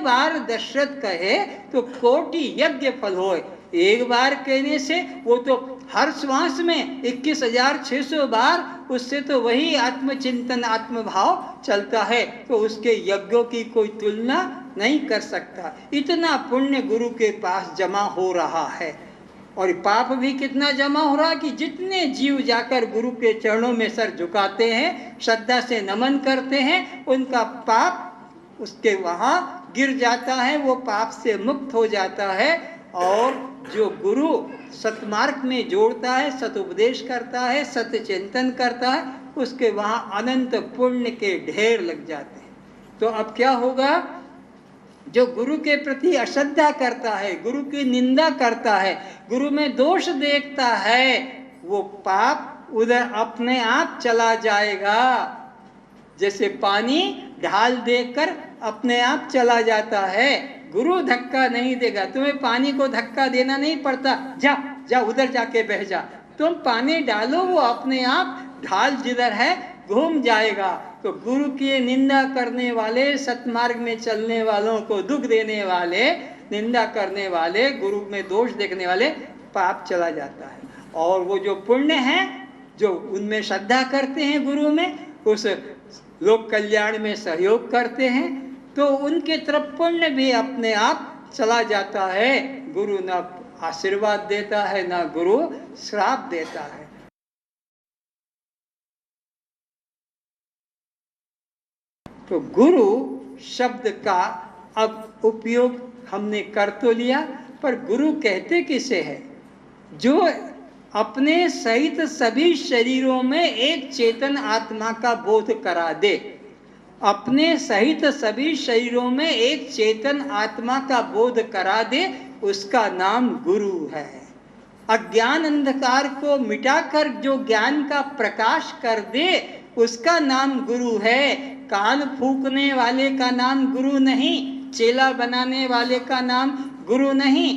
बार दशरथ कहे तो कोटि यज्ञ फल होए। एक बार कहने से वो तो हर श्वास में 21,600 बार उससे तो वही आत्मचिंतन आत्मभाव चलता है, तो उसके यज्ञों की कोई तुलना नहीं कर सकता। इतना पुण्य गुरु के पास जमा हो रहा है, और पाप भी कितना जमा हो रहा है कि जितने जीव जाकर गुरु के चरणों में सर झुकाते हैं, श्रद्धा से नमन करते हैं, उनका पाप उसके वहाँ गिर जाता है, वो पाप से मुक्त हो जाता है। और जो गुरु सतमार्ग में जोड़ता है, सतुपदेश करता है, सत्य चिंतन करता है, उसके वहाँ अनंत पुण्य के ढेर लग जाते हैं। तो अब क्या होगा, जो गुरु के प्रति अश्रद्धा करता है, गुरु की निंदा करता है, गुरु में दोष देखता है, वो पाप उधर अपने आप चला जाएगा। जैसे पानी ढाल देकर अपने आप चला जाता है, गुरु धक्का नहीं देगा। तुम्हें पानी को धक्का देना नहीं पड़ता, जा जा उधर जाके बह जा, तुम पानी डालो, वो अपने आप ढाल जिधर है घूम जाएगा। तो गुरु की निंदा करने वाले, सतमार्ग में चलने वालों को दुख देने वाले, निंदा करने वाले, गुरु में दोष देखने वाले, पाप चला जाता है। और वो जो पुण्य है, जो उनमें श्रद्धा करते हैं, गुरु में, उस लोक कल्याण में सहयोग करते हैं, तो उनके तरफ पुण्य भी अपने आप चला जाता है। गुरु न आशीर्वाद देता है, न गुरु श्राप देता है। तो गुरु शब्द का अब उपयोग हमने कर तो लिया, पर गुरु कहते किसे है? जो अपने सहित सभी शरीरों में एक चेतन आत्मा का बोध करा दे। अपने सहित सभी शरीरों में एक चेतन आत्मा का बोध करा दे, उसका नाम गुरु है। अज्ञान अंधकार को मिटाकर जो ज्ञान का प्रकाश कर दे, उसका नाम गुरु है। कान फूंकने वाले का नाम गुरु नहीं, चेला बनाने वाले का नाम गुरु नहीं।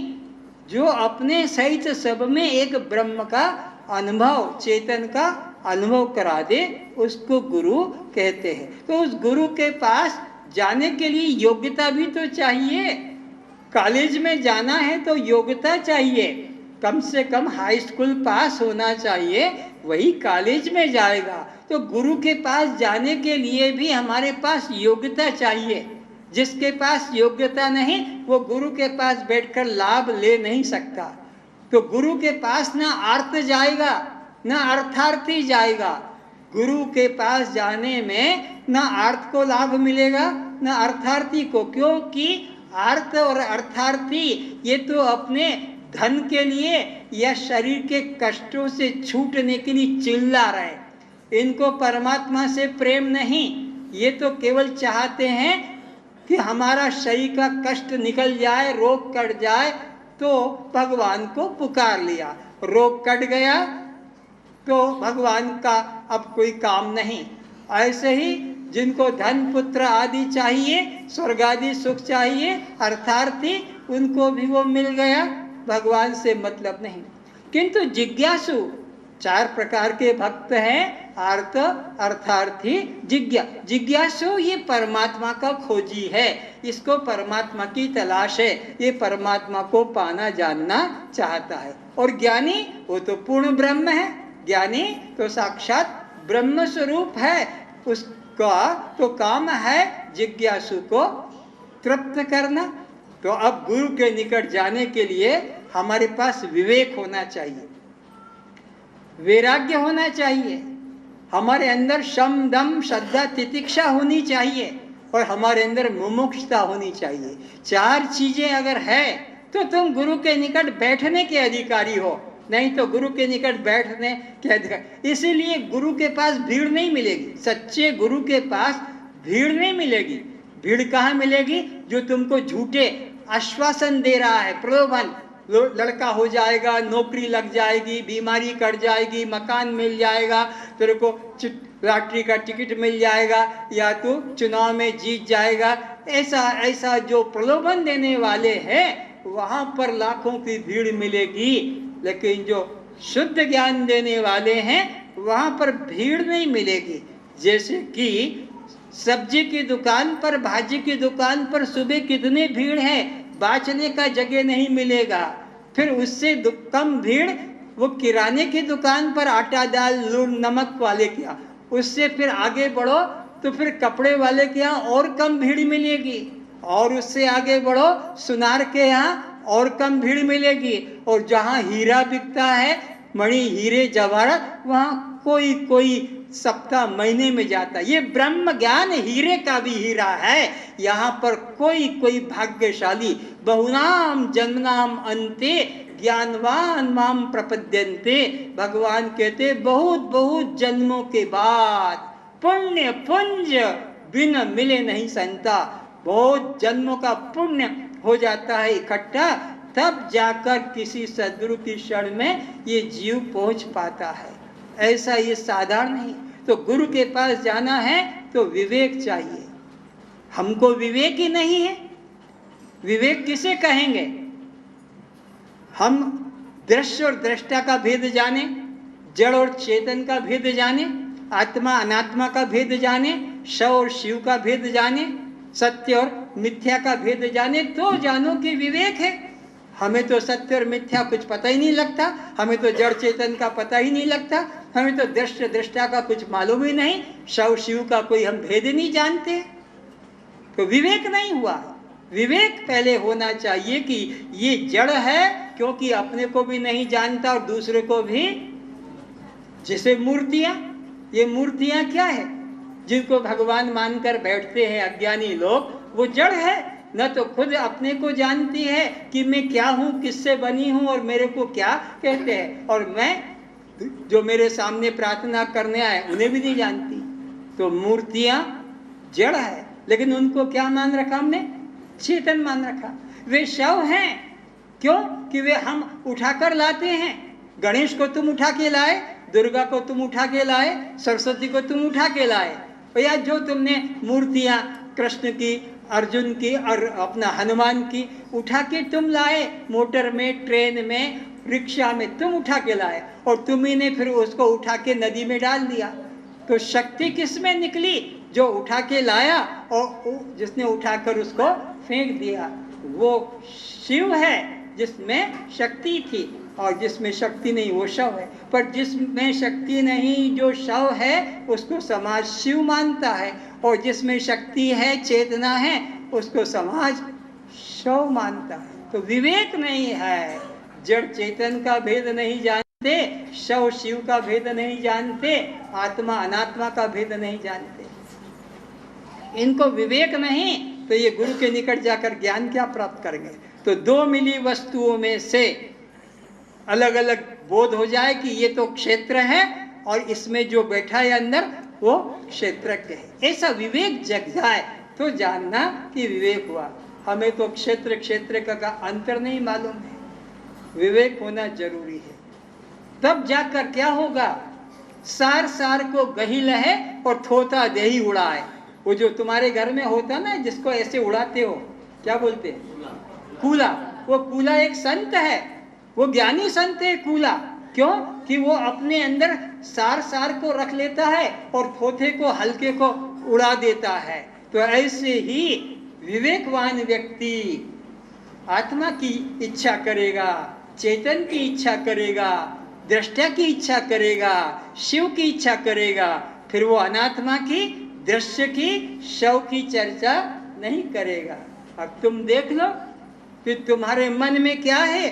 जो अपने सहित सब में एक ब्रह्म का अनुभव, चेतन का अनुभव करा दे, उसको गुरु कहते हैं। तो उस गुरु के पास जाने के लिए योग्यता भी तो चाहिए। कॉलेज में जाना है तो योग्यता चाहिए, कम से कम हाई स्कूल पास होना चाहिए, वही कॉलेज में जाएगा। तो गुरु के पास जाने के लिए भी हमारे पास योग्यता चाहिए। जिसके पास योग्यता नहीं, वो गुरु के पास बैठकर लाभ ले नहीं सकता। तो गुरु के पास ना आर्त जाएगा, ना अर्थार्थी जाएगा। गुरु के पास जाने में ना आर्त को लाभ मिलेगा, ना अर्थार्थी को, क्योंकि आर्त और अर्थार्थी ये तो अपने धन के लिए या शरीर के कष्टों से छूटने के लिए चिल्ला रहे। इनको परमात्मा से प्रेम नहीं, ये तो केवल चाहते हैं कि हमारा शरीर का कष्ट निकल जाए, रोग कट जाए, तो भगवान को पुकार लिया, रोग कट गया तो भगवान का अब कोई काम नहीं। ऐसे ही जिनको धन पुत्र आदि चाहिए, स्वर्ग आदि सुख चाहिए, अर्थार्थी, उनको भी वो मिल गया, भगवान से मतलब नहीं। किंतु जिज्ञासु, 4 प्रकार के भक्त हैं, आर्त, अर्थार्थी, जिज्ञासु। ये परमात्मा का खोजी है, इसको परमात्मा की तलाश है, ये परमात्मा को पाना जानना चाहता है। और ज्ञानी, वो तो पूर्ण ब्रह्म है। ज्ञानी तो साक्षात ब्रह्म स्वरूप है, उसका तो काम है जिज्ञासु को तृप्त करना। तो अब गुरु के निकट जाने के लिए हमारे पास विवेक होना चाहिए, वैराग्य होना चाहिए, हमारे अंदर शम दम श्रद्धा तितिक्षा होनी चाहिए, और हमारे अंदर मुमुक्षुता होनी चाहिए। 4 चीजें अगर है तो तुम गुरु के निकट बैठने के अधिकारी हो, नहीं तो गुरु के निकट बैठने के अधिकारी। इसीलिए गुरु के पास भीड़ नहीं मिलेगी, सच्चे गुरु के पास भीड़ नहीं मिलेगी। भीड़ कहाँ मिलेगी? जो तुमको झूठे आश्वासन दे रहा है, प्रलोभन, लड़का हो जाएगा, नौकरी लग जाएगी, बीमारी कट जाएगी, मकान मिल जाएगा, तेरे को लॉटरी का टिकट मिल जाएगा, या तो चुनाव में जीत जाएगा। ऐसा ऐसा जो प्रलोभन देने वाले हैं, वहाँ पर लाखों की भीड़ मिलेगी। लेकिन जो शुद्ध ज्ञान देने वाले हैं, वहाँ पर भीड़ नहीं मिलेगी। जैसे कि सब्जी की दुकान पर, भाजी की दुकान पर सुबह कितनी भीड़ है, बाँचने का जगह नहीं मिलेगा। फिर उससे कम भीड़ वो किराने की दुकान पर, आटा दाल लून नमक वाले के यहाँ, उससे फिर आगे बढ़ो तो फिर कपड़े वाले के यहाँ और कम भीड़ मिलेगी, और उससे आगे बढ़ो सुनार के यहाँ और कम भीड़ मिलेगी, और जहाँ हीरा बिकता है, मणि हीरे जवाहरात, वहाँ कोई कोई सप्ताह महीने में जाता है। ये ब्रह्म ज्ञान हीरे का भी हीरा है। यहाँ पर कोई कोई भाग्यशाली, बहुनाम जन्मनाम अंते ज्ञानवान माम प्रपद्यन्ते, भगवान कहते बहुत बहुत जन्मों के बाद, पुण्य पुंज बिन मिले नहीं संता, बहुत जन्मों का पुण्य हो जाता है इकट्ठा, तब जाकर किसी सद्गुरु की शरण में ये जीव पहुंच पाता है। ऐसा ये साधारण नहीं। तो गुरु के पास जाना है तो विवेक चाहिए। हमको विवेक ही नहीं है। विवेक किसे कहेंगे? हम दृश्य और दृष्टा का भेद जाने, जड़ और चेतन का भेद जाने, आत्मा अनात्मा का भेद जाने, शव और शिव का भेद जाने, सत्य और मिथ्या का भेद जाने, तो जानो कि विवेक है। हमें तो सत्य और मिथ्या कुछ पता ही नहीं लगता, हमें तो जड़ चेतन का पता ही नहीं लगता, हमें तो दृष्ट दृष्टा का कुछ मालूम ही नहीं, शव शिव का कोई हम भेद नहीं जानते। तो विवेक नहीं हुआ। विवेक पहले होना चाहिए कि ये जड़ है, क्योंकि अपने को भी नहीं जानता और दूसरे को भी। जैसे मूर्तियां, ये मूर्तियां क्या है? जिनको भगवान मानकर बैठते हैं अज्ञानी लोग, वो जड़ है। न तो खुद अपने को जानती है कि मैं क्या हूँ, किससे बनी हूँ और मेरे को क्या कहते हैं, और मैं जो मेरे सामने प्रार्थना करने आए उन्हें भी नहीं जानती। तो मूर्तियां जड़ है, लेकिन उनको क्या मान रखा हमने? चेतन मान रखा। वे शव हैं, क्यों कि वे हम उठाकर लाते हैं। गणेश को तुम उठा के लाए, दुर्गा को तुम उठा के लाए, सरस्वती को तुम उठा के लाए, या जो तुमने मूर्तियां कृष्ण की, अर्जुन की और अपना हनुमान की उठा के तुम लाए, मोटर में, ट्रेन में, रिक्शा में तुम उठा के लाए, और तुम्ही ने फिर उसको उठा के नदी में डाल दिया। तो शक्ति किस में निकली? जो उठा के लाया और जिसने उठाकर उसको फेंक दिया, वो शिव है जिसमें शक्ति थी, और जिसमें शक्ति नहीं वो शव है। पर जिसमें शक्ति नहीं जो शव है उसको समाज शिव मानता है, और जिसमें शक्ति है, चेतना है, उसको समाज शव मानता है। तो विवेक नहीं है। जड़ चेतन का भेद नहीं जानते, शव शिव का भेद नहीं जानते, आत्मा अनात्मा का भेद नहीं जानते। इनको विवेक नहीं तो ये गुरु के निकट जाकर ज्ञान क्या प्राप्त करेंगे? तो दो मिली वस्तुओं में से अलग अलग बोध हो जाए कि ये तो क्षेत्र है और इसमें जो बैठा है अंदर वो क्षेत्रज्ञ है। ऐसा विवेक जग जाए तो जानना कि विवेक हुआ। हमें तो क्षेत्र क्षेत्र का अंतर नहीं मालूम है। विवेक होना जरूरी है, तब जाकर क्या होगा? सार सार को गही लहे और थोता देही उड़ाए। वो जो तुम्हारे घर में होता ना, जिसको ऐसे उड़ाते हो, क्या बोलते हैं? कूला। वो कूला एक संत है, वो ज्ञानी संत है कूला। क्यों कि वो अपने अंदर सार सार को रख लेता है और थोथे को, हल्के को उड़ा देता है। तो ऐसे ही विवेकवान व्यक्ति आत्मा की इच्छा करेगा, चेतन की इच्छा करेगा, दृष्टा की इच्छा करेगा, शिव की इच्छा करेगा। फिर वो अनात्मा की, दृश्य की, शव की चर्चा नहीं करेगा। अब तुम देख लो कि तुम्हारे मन में क्या है?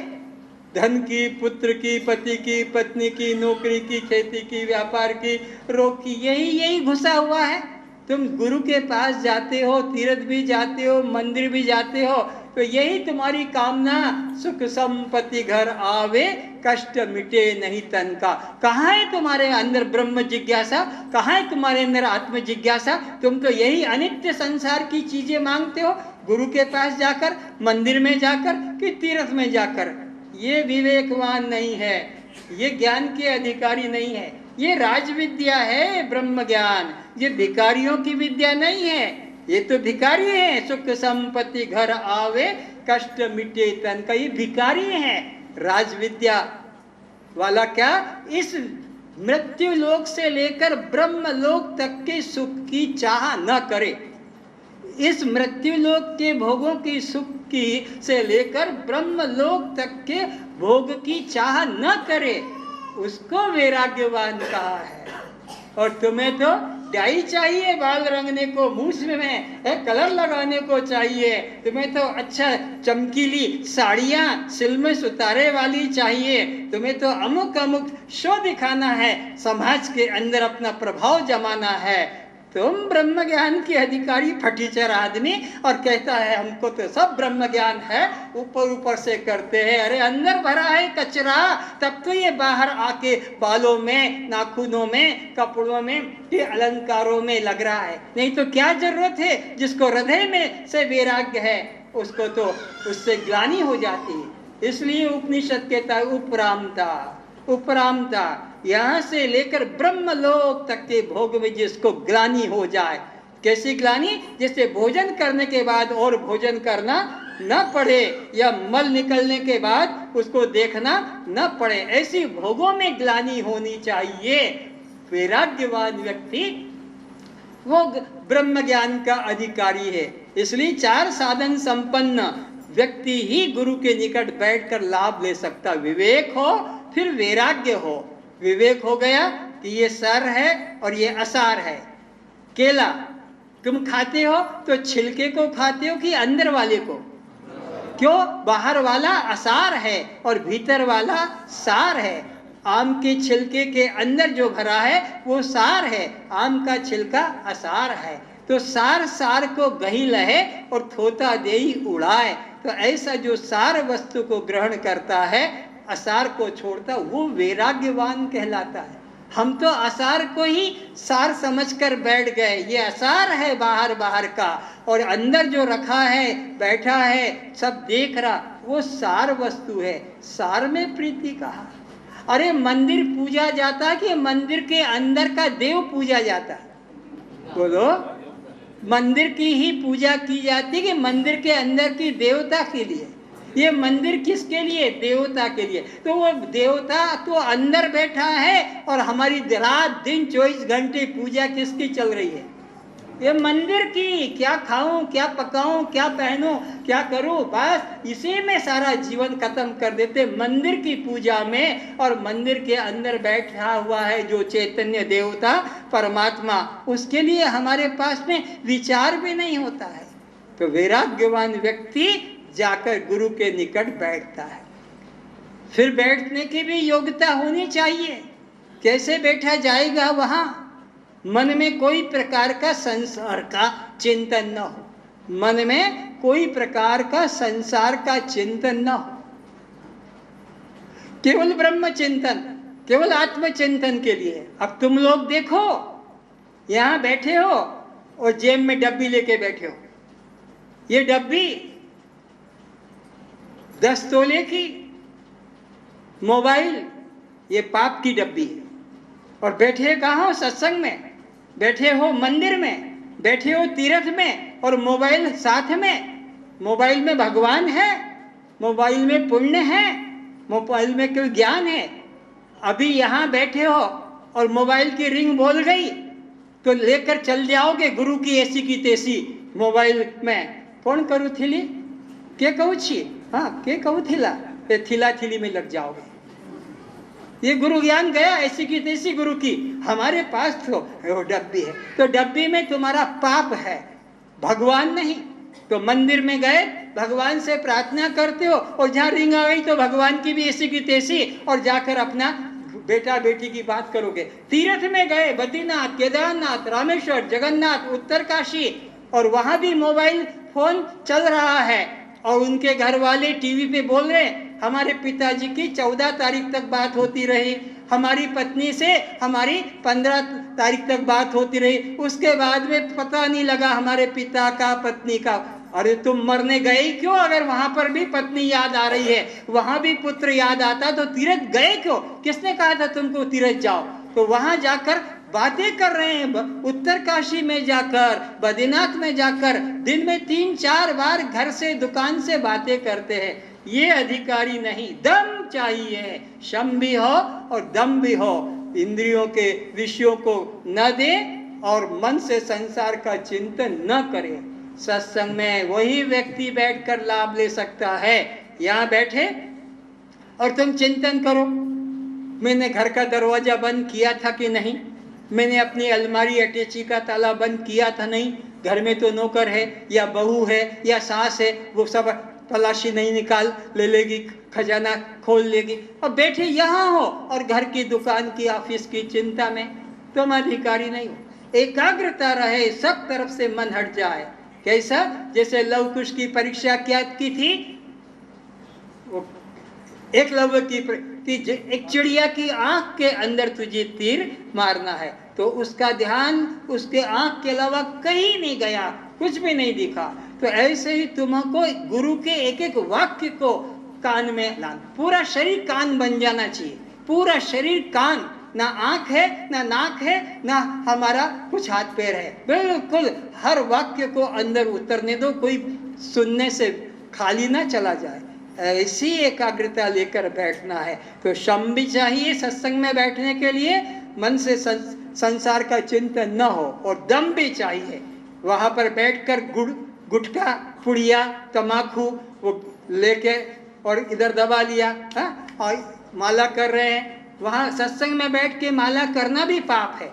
धन की, पुत्र की, पति की, पत्नी की, नौकरी की, खेती की, व्यापार की, रोग की, यही घुसा हुआ है। तुम गुरु के पास जाते हो, तीर्थ भी जाते हो, मंदिर भी जाते हो, तो यही तुम्हारी कामना, सुख संपत्ति घर आवे, कष्ट मिटे नहीं तन का। कहाँ है तुम्हारे अंदर ब्रह्म जिज्ञासा? कहाँ है तुम्हारे अंदर आत्म जिज्ञासा? तुम तो यही अनित्य संसार की चीजें मांगते हो, गुरु के पास जाकर, मंदिर में जाकर कि तीर्थ में जाकर। ये विवेकवान नहीं है, ये ज्ञान के अधिकारी नहीं है। ये राजविद्या है, ब्रह्म ज्ञान। ये भिखारियों की विद्या नहीं है। ये तो भिखारी है। सुख संपत्ति घर आवे, कष्ट मिटे तन का, ये भिखारी है। राजविद्या वाला क्या? इस मृत्यु लोक से लेकर ब्रह्म लोक तक के सुख की चाह न करे। इस मृत्यु लोक के भोगों की सुख की से लेकर ब्रह्म लोक तक के भोग की चाह न करे, उसको वैराग्यवान कहा है। और तुम्हें तो डाई चाहिए बाल रंगने को, मूछ में कलर लगाने को चाहिए, तुम्हें तो अच्छा चमकीली साड़ियाँ सिल में सुतारे वाली चाहिए, तुम्हें तो अमुक अमुक शो दिखाना है, समाज के अंदर अपना प्रभाव जमाना है। तुम ब्रह्म ज्ञान के अधिकारी फटीचर आदमी और कहता है हमको तो सब ब्रह्म ज्ञान है, ऊपर ऊपर से करते हैं। अरे अंदर भरा है कचरा, तब तो ये बाहर आके बालों में, नाखूनों में, कपड़ों में, ये अलंकारों में लग रहा है। नहीं तो क्या जरूरत है? जिसको हृदय में से वैराग्य है उसको तो उससे ग्लानि हो जाती है। इसलिए उपनिषद कहता है उपरामता, उपरामता, यहाँ से लेकर ब्रह्मलोक तक के भोग में जिसको ग्लानि हो जाए। कैसी ग्लानि? जैसे भोजन करने के बाद और भोजन करना न पड़े, या मल निकलने के बाद उसको देखना न पड़े, ऐसी भोगों में ग्लानि होनी चाहिए। वैराग्यवान व्यक्ति वो ब्रह्म ज्ञान का अधिकारी है। इसलिए 4 साधन संपन्न व्यक्ति ही गुरु के निकट बैठकर लाभ ले सकता। विवेक हो, फिर वैराग्य हो। विवेक हो गया कि ये सार है और ये असार है। केला तुम खाते हो तो छिलके को खाते हो कि अंदर वाले को? क्यों? बाहर वाला असार है और भीतर वाला सार है। आम के छिलके के अंदर जो भरा है वो सार है, आम का छिलका असार है। तो सार सार को गही लहे और थोता देई उड़ाए। तो ऐसा जो सार वस्तु को ग्रहण करता है, असार को छोड़ता, वो वैराग्यवान कहलाता है। हम तो असार को ही सार समझकर बैठ गए, ये असार है बाहर बाहर का, और अंदर जो रखा है, बैठा है, सब देख रहा, वो सार वस्तु है। सार में प्रीति कहा। अरे मंदिर पूजा जाता कि मंदिर के अंदर का देव पूजा जाता? बोलो, मंदिर की ही पूजा की जाती कि मंदिर के अंदर की देवता के लिए? ये मंदिर किसके लिए? देवता के लिए। तो वो देवता तो अंदर बैठा है और हमारी रात दिन 24 घंटे पूजा किसकी चल रही है? ये मंदिर की। क्या खाऊं, क्या पकाऊं, क्या पहनूं, क्या करूं, बस इसी में सारा जीवन खत्म कर देते, मंदिर की पूजा में। और मंदिर के अंदर बैठा हुआ है जो चैतन्य देवता परमात्मा, उसके लिए हमारे पास में विचार भी नहीं होता है। तो वैराग्यवान व्यक्ति जाकर गुरु के निकट बैठता है। फिर बैठने की भी योग्यता होनी चाहिए। कैसे बैठा जाएगा वहां? मन में कोई प्रकार का संसार का चिंतन न हो, मन में कोई प्रकार का संसार का चिंतन न हो, केवल ब्रह्म चिंतन, केवल आत्मचिंतन के लिए। अब तुम लोग देखो, यहां बैठे हो और जेब में डब्बी लेके बैठे हो। ये डब्बी 10 तोले की, मोबाइल ये पाप की डब्बी है। और बैठे कहाँ हो? सत्संग में बैठे हो, मंदिर में बैठे हो, तीर्थ में, और मोबाइल साथ में। मोबाइल में भगवान है, मोबाइल में पुण्य है, मोबाइल में कोई ज्ञान है। अभी यहाँ बैठे हो और मोबाइल की रिंग बोल गई तो लेकर चल जाओगे गुरु की ऐसी की तैसी मोबाइल में। कौन करू थीली के कहू छी? हाँ, के कहू थीला, थीला थीली में लग जाओगे। ये गुरु ज्ञान गया ऐसी की तैसी गुरु की। हमारे पास तो डब्बी है, तो डब्बी में तुम्हारा पाप है, भगवान नहीं। तो मंदिर में गए, भगवान से प्रार्थना करते हो, और जहाँ रिंग आ गई तो भगवान की भी ऐसी की तैसी, और जाकर अपना बेटा बेटी की बात करोगे। तीर्थ में गए, बद्रीनाथ, केदारनाथ, रामेश्वर, जगन्नाथ, उत्तरकाशी, और वहां भी मोबाइल फोन चल रहा है, और उनके घर वाले टीवी पे बोल रहे हैं हमारे पिताजी की 14 तारीख तक बात होती रही, हमारी पत्नी से हमारी 15 तारीख तक बात होती रही, उसके बाद में पता नहीं लगा हमारे पिता का, पत्नी का। अरे तुम मरने गए क्यों? अगर वहां पर भी पत्नी याद आ रही है, वहां भी पुत्र याद आता, तो तीर्थ गए क्यों? किसने कहा था तुमको तीर्थ जाओ? तो वहां जाकर बातें कर रहे हैं। उत्तरकाशी में जाकर, बद्रीनाथ में जाकर दिन में 3-4 बार घर से, दुकान से बातें करते हैं। ये अधिकारी नहीं। दम चाहिए, शम भी हो और दम भी हो। इंद्रियों के विषयों को न दे और मन से संसार का चिंतन न करे। सत्संग में वही व्यक्ति बैठकर लाभ ले सकता है। यहाँ बैठे और तुम चिंतन करो, मैंने घर का दरवाजा बंद किया था कि नहीं, मैंने अपनी अलमारी अटैची का ताला बंद किया था नहीं, घर में तो नौकर है या बहू है या सास है, वो सब तलाशी नहीं निकाल ले लेगी, खजाना खोल लेगी। अब बैठे यहाँ हो और घर की दुकान की ऑफिस की चिंता में, तुम अधिकारी नहीं हो। एकाग्रता रहे, सब तरफ से मन हट जाए। कैसा? जैसे लव कुश की परीक्षा क्या की थी, एक लव की एक चिड़िया की आंख के अंदर तुझे तीर मारना है, तो उसका ध्यान उसके आंख के अलावा कहीं नहीं गया, कुछ भी नहीं दिखा। तो ऐसे ही तुमको गुरु के एक एक वाक्य को कान में लाना, पूरा शरीर कान बन जाना चाहिए, पूरा शरीर कान, ना आंख है ना नाक है ना हमारा कुछ हाथ पैर है, बिल्कुल हर वाक्य को अंदर उतरने दो, कोई सुनने से खाली ना चला जाए। ऐसी एकाग्रता लेकर बैठना है। तो शम भी चाहिए सत्संग में बैठने के लिए, मन से संसार का चिंतन न हो, और दम भी चाहिए। वहां पर बैठकर गुटखा पुड़िया तमाकू वो लेके और इधर दबा लिया, और माला कर रहे हैं। वहां सत्संग में बैठ के माला करना भी पाप है।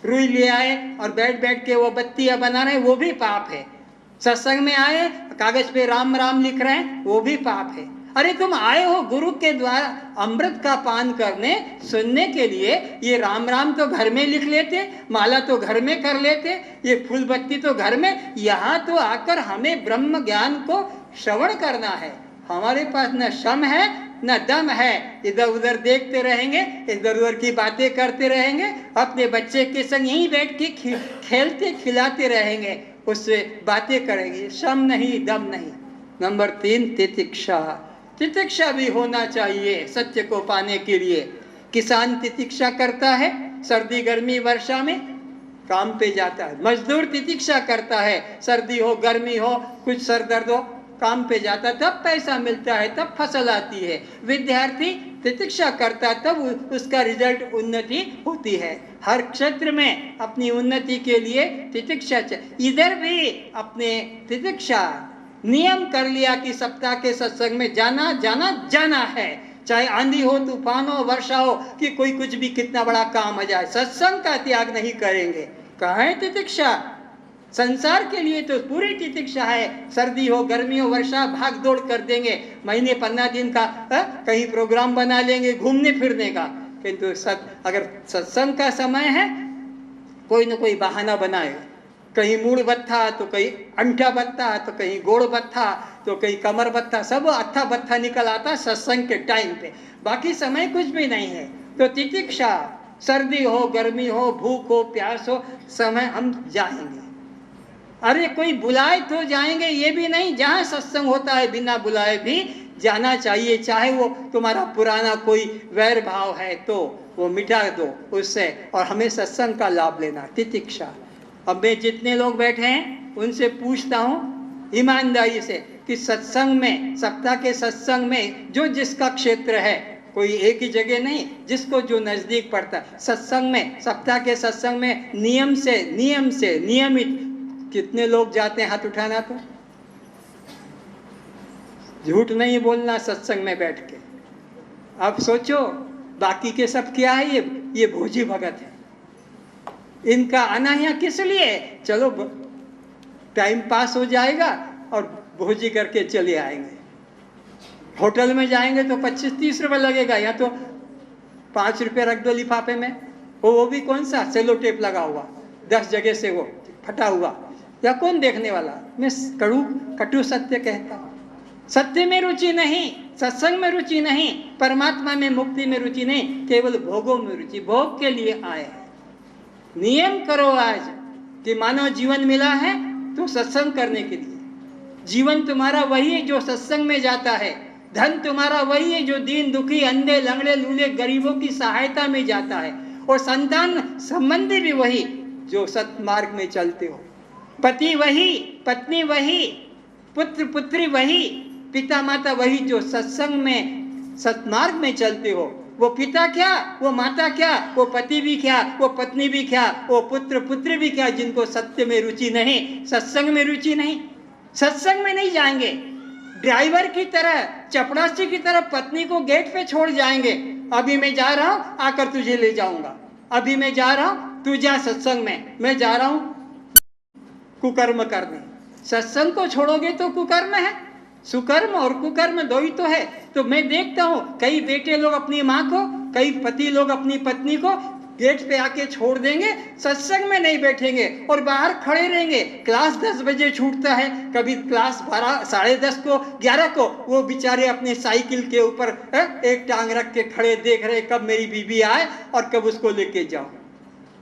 रुई ले आए और बैठ बैठ के वो बत्तियां बना रहे हैं, वो भी पाप है। सत्संग में आए कागज पे राम राम लिख रहे हैं, वो भी पाप है। अरे तुम आए हो गुरु के द्वारा अमृत का पान करने, सुनने के लिए, ये राम राम तो घर में लिख लेते, माला तो घर में कर लेते, ये फूल बत्ती तो घर में, यहाँ तो आकर हमें ब्रह्म ज्ञान को श्रवण करना है। हमारे पास न शम है न दम है, इधर उधर देखते रहेंगे, इधर उधर की बातें करते रहेंगे, अपने बच्चे के संग यहीं बैठ के खेलते खिलाते रहेंगे, उससे बातें करेंगे, शम नहीं दम नहीं। नंबर 3 तितिक्षा। तितिक्षा भी होना चाहिए सत्य को पाने के लिए। किसान तितिक्षा करता है, सर्दी गर्मी वर्षा में काम पे जाता है। मजदूर तितिक्षा करता है, सर्दी हो गर्मी हो कुछ सर दर्द हो, काम पे जाता है, तब पैसा मिलता है, तब फसल आती है। विद्यार्थी तितिक्षा करता तब उसका रिजल्ट उन्नति होती है। हर क्षेत्र में अपनी उन्नति के लिए तितिक्षा चाहिए। इधर भी अपने तितिक्षा नियम कर लिया कि सप्ताह के सत्संग में जाना जाना जाना है, चाहे आंधी हो तूफान हो वर्षा हो, कि कोई कुछ भी कितना बड़ा काम हो जाए, सत्संग का त्याग नहीं करेंगे। कहाँ है तितिक्षा? संसार के लिए तो पूरी तितिक्षा है, सर्दी हो गर्मी हो वर्षा भाग दौड़ कर देंगे, महीने 15 दिन का कहीं प्रोग्राम बना लेंगे घूमने फिरने का। किंतु अगर सत्संग का समय है, कोई न कोई बहाना बनाए, कहीं मूड़ बत्था तो कहीं अंठा बत्था तो कहीं गोड़ बत्था तो कहीं कमर बत्था, सब अट्ठा बत्था निकल आता सत्संग के टाइम पे, बाकी समय कुछ भी नहीं है। तो तितिक्षा, सर्दी हो गर्मी हो भूख हो प्यास हो, समय हम जाएंगे। अरे कोई बुलाए तो जाएंगे, ये भी नहीं, जहाँ सत्संग होता है बिना बुलाए भी जाना चाहिए, चाहे वो तुम्हारा पुराना कोई वैर भाव है तो वो मिटा दो उससे, और हमें सत्संग का लाभ लेना। तितिक्षा। अब मैं जितने लोग बैठे हैं उनसे पूछता हूँ ईमानदारी से कि सत्संग में, सप्ताह के सत्संग में जो जिसका क्षेत्र है, कोई एक ही जगह नहीं, जिसको जो नजदीक पड़ता है, सत्संग में, सप्ताह के सत्संग में नियमित कितने लोग जाते हैं? हाथ उठाना। तो झूठ नहीं बोलना सत्संग में बैठ के। अब सोचो बाकी के सब क्या है, ये भोजी भगत है, इनका आना यहाँ किस लिए? चलो टाइम पास हो जाएगा और भोजी करके चले आएंगे। होटल में जाएंगे तो 25-30 रुपये लगेगा, यहाँ तो 5 रुपये रख दो लिफाफे में, वो भी कौन सा सेलो टेप लगा हुआ, 10 जगह से वो फटा हुआ, या कौन देखने वाला? मैं कटु सत्य कहता हूँ। सत्य में रुचि नहीं, सत्संग में रुचि नहीं, परमात्मा में मुक्ति में रुचि नहीं, केवल भोगों में रुचि, भोग के लिए आए हैं। नियम करो आज कि मानव जीवन मिला है तो सत्संग करने के लिए। जीवन तुम्हारा वही है जो सत्संग में जाता है, धन तुम्हारा वही है जो दीन दुखी अंधे लंगड़े लूले गरीबों की सहायता में जाता है, और संतान संबंधी भी वही जो सत्मार्ग में चलते हो। पति वही, पत्नी वही, पुत्र पुत्री वही, पिता माता वही जो सत्संग में सत्मार्ग में चलते हो। वो पिता क्या, वो माता क्या, वो पति भी क्या, वो पत्नी भी क्या, वो पुत्र पुत्री भी क्या, जिनको सत्य में रुचि नहीं, सत्संग में रुचि नहीं, सत्संग में नहीं जाएंगे, ड्राइवर की तरह, चपड़ासी की तरह पत्नी को गेट पे छोड़ जाएंगे। अभी मैं जा रहा हूं, आकर तुझे ले जाऊंगा, अभी मैं जा रहा हूं, तू जा सत्संग में, मैं जा रहा हूं कुकर्म करने। सत्संग को छोड़ोगे तो कुकर्म है, सुकर्म और कुकर्म दो ही तो है। तो मैं देखता हूं कई बेटे लोग अपनी माँ को, कई पति लोग अपनी पत्नी को गेट पे आके छोड़ देंगे, सत्संग में नहीं बैठेंगे और बाहर खड़े रहेंगे। क्लास 10 बजे छूटता है, कभी क्लास 12, 10:30 को, 11 को, वो बेचारे अपने साइकिल के ऊपर एक टांग रख के खड़े देख रहे कब मेरी बीबी आए और कब उसको लेके जाओ।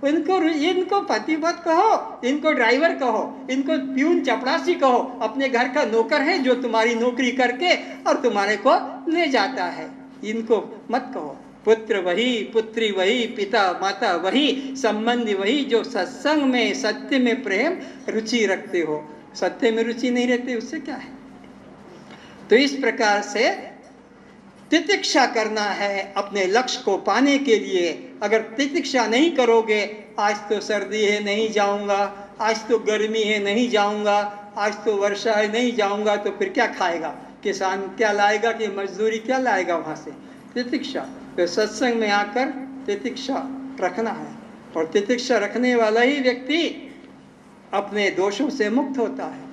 इनको पतिव्रत कहो, इनको ड्राइवर कहो, इनको प्यून चपड़ासी कहो, अपने घर का नौकर है जो तुम्हारी नौकरी करके और तुम्हारे को ले जाता है, इनको मत कहो। पुत्र वही, पुत्री वही, पिता माता वही, संबंधी वही जो सत्संग में, सत्य में प्रेम रुचि रखते हो। सत्य में रुचि नहीं रहते उससे क्या है। तो इस प्रकार से तितिक्षा करना है अपने लक्ष्य को पाने के लिए। अगर तितिक्षा नहीं करोगे, आज तो सर्दी है नहीं जाऊंगा, आज तो गर्मी है नहीं जाऊंगा, आज तो वर्षा है नहीं जाऊंगा, तो फिर क्या खाएगा किसान, क्या लाएगा, कि मजदूरी क्या लाएगा वहां से। तितिक्षा, तो सत्संग में आकर तितिक्षा रखना है, और तितिक्षा रखने वाला ही व्यक्ति अपने दोषों से मुक्त होता है।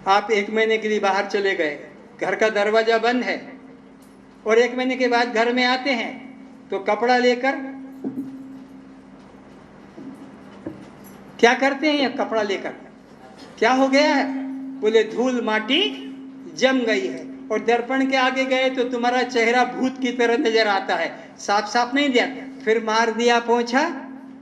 आप 1 महीने के लिए बाहर चले गए, घर का दरवाजा बंद है, और 1 महीने के बाद घर में आते हैं तो कपड़ा लेकर क्या करते हैं, ये कपड़ा लेकर क्या हो गया है, बोले धूल माटी जम गई है। और दर्पण के आगे गए तो तुम्हारा चेहरा भूत की तरह नजर आता है, साफ साफ नहीं दिया, फिर मार दिया पोंछा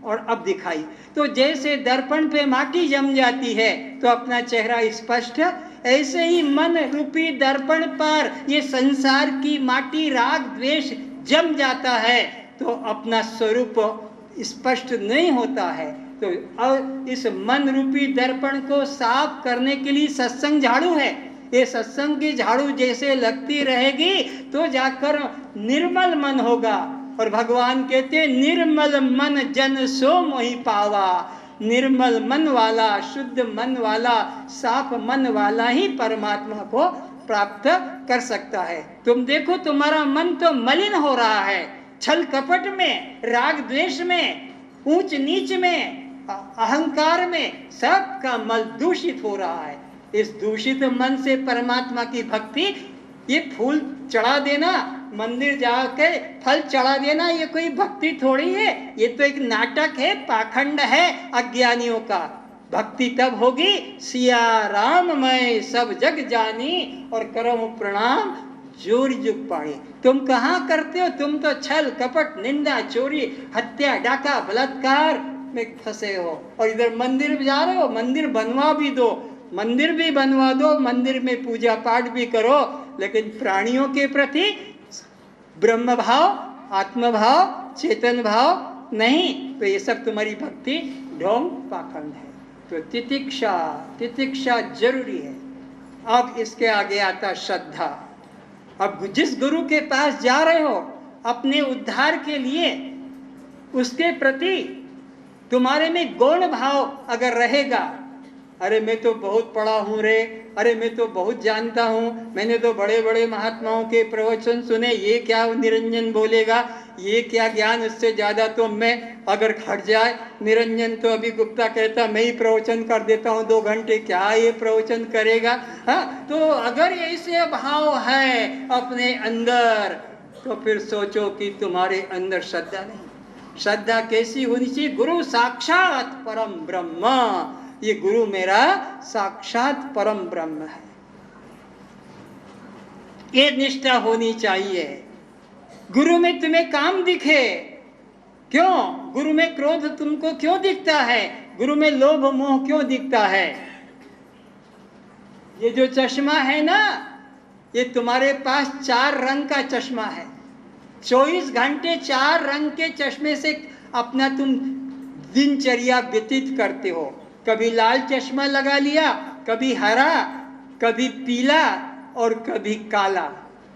और अब दिखाई। तो जैसे दर्पण पे माटी जम जाती है तो अपना चेहरा स्पष्ट, ऐसे ही मन रूपी दर्पण पर ये संसार की माटी राग द्वेष जम जाता है तो अपना स्वरूप स्पष्ट नहीं होता है। तो इस मन रूपी दर्पण को साफ करने के लिए सत्संग झाड़ू है। ये सत्संग की झाड़ू जैसे लगती रहेगी तो जाकर निर्मल मन होगा। और भगवान कहते निर्मल मन जन सो मोहि पावा। निर्मल मन वाला, शुद्ध मन वाला, साफ मन वाला ही परमात्मा को प्राप्त कर सकता है। तुम देखो तुम्हारा मन तो मलिन हो रहा है, छल कपट में, राग द्वेष में, ऊंच नीच में, अहंकार में, सबका मल दूषित हो रहा है। इस दूषित मन से परमात्मा की भक्ति, ये फूल चढ़ा देना, मंदिर जाके फल चढ़ा देना, ये कोई भक्ति थोड़ी है, ये तो एक नाटक है, पाखंड है अज्ञानियों का। भक्ति तब होगी सिया राम मैं सब जग जानी और करम प्रणाम जोर जुग पाए। तुम कहाँ करते हो, तुम तो छल कपट, निंदा, चोरी, हत्या, डाका, बलात्कार में फंसे हो। और इधर मंदिर जा रहे हो, मंदिर बनवा भी दो, मंदिर भी बनवा दो, मंदिर में पूजा पाठ भी करो, लेकिन प्राणियों के प्रति ब्रह्म भाव, आत्म भाव, चेतन भाव नहीं, तो ये सब तुम्हारी भक्ति ढोंग पाखंड है। तो तितिक्षा, तितिक्षा जरूरी है। अब इसके आगे आता श्रद्धा। अब जिस गुरु के पास जा रहे हो अपने उद्धार के लिए, उसके प्रति तुम्हारे में गौण भाव अगर रहेगा, अरे मैं तो बहुत पढ़ा हूँ रे, अरे मैं तो बहुत जानता हूँ, मैंने तो बड़े बड़े महात्माओं के प्रवचन सुने, ये क्या निरंजन बोलेगा, ये क्या ज्ञान, उससे ज़्यादा तो मैं अगर हट जाए, निरंजन तो अभी गुप्ता कहता मैं ही प्रवचन कर देता हूँ 2 घंटे, क्या ये प्रवचन करेगा। हाँ, तो अगर ऐसे भाव है अपने अंदर तो फिर सोचो कि तुम्हारे अंदर श्रद्धा नहीं। श्रद्धा कैसी होनी चाहिए, गुरु साक्षात परम ब्रह्म, ये गुरु मेरा साक्षात परम ब्रह्म है, ये निष्ठा होनी चाहिए। गुरु में तुम्हें काम दिखे, क्यों? गुरु में क्रोध तुमको क्यों दिखता है, गुरु में लोभ मोह क्यों दिखता है? ये जो चश्मा है ना, ये तुम्हारे पास 4 रंग का चश्मा है। 24 घंटे 4 रंग के चश्मे से अपना तुम दिनचर्या व्यतीत करते हो। कभी लाल चश्मा लगा लिया, कभी हरा, कभी पीला और कभी काला।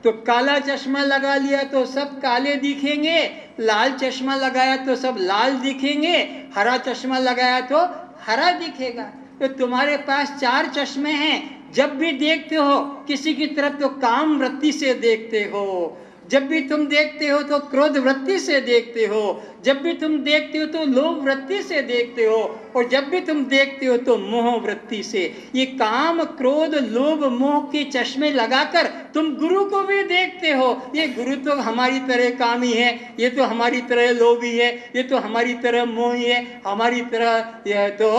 तो काला चश्मा लगा लिया तो सब काले दिखेंगे, लाल चश्मा लगाया तो सब लाल दिखेंगे, हरा चश्मा लगाया तो हरा दिखेगा। तो तुम्हारे पास 4 चश्मे हैं, जब भी देखते हो किसी की तरफ तो काम वृत्ति से देखते हो, जब भी तुम देखते हो तो क्रोध वृत्ति से देखते हो, जब भी तुम देखते हो तो लोभ वृत्ति से देखते हो, और जब भी तुम देखते हो तो मोह वृत्ति से। ये काम क्रोध लोभ मोह के चश्मे लगाकर तुम गुरु को भी देखते हो। ये गुरु तो हमारी तरह कामी है, ये तो हमारी तरह लोभी है, ये तो हमारी तरह मोही है, हमारी तरह यह तो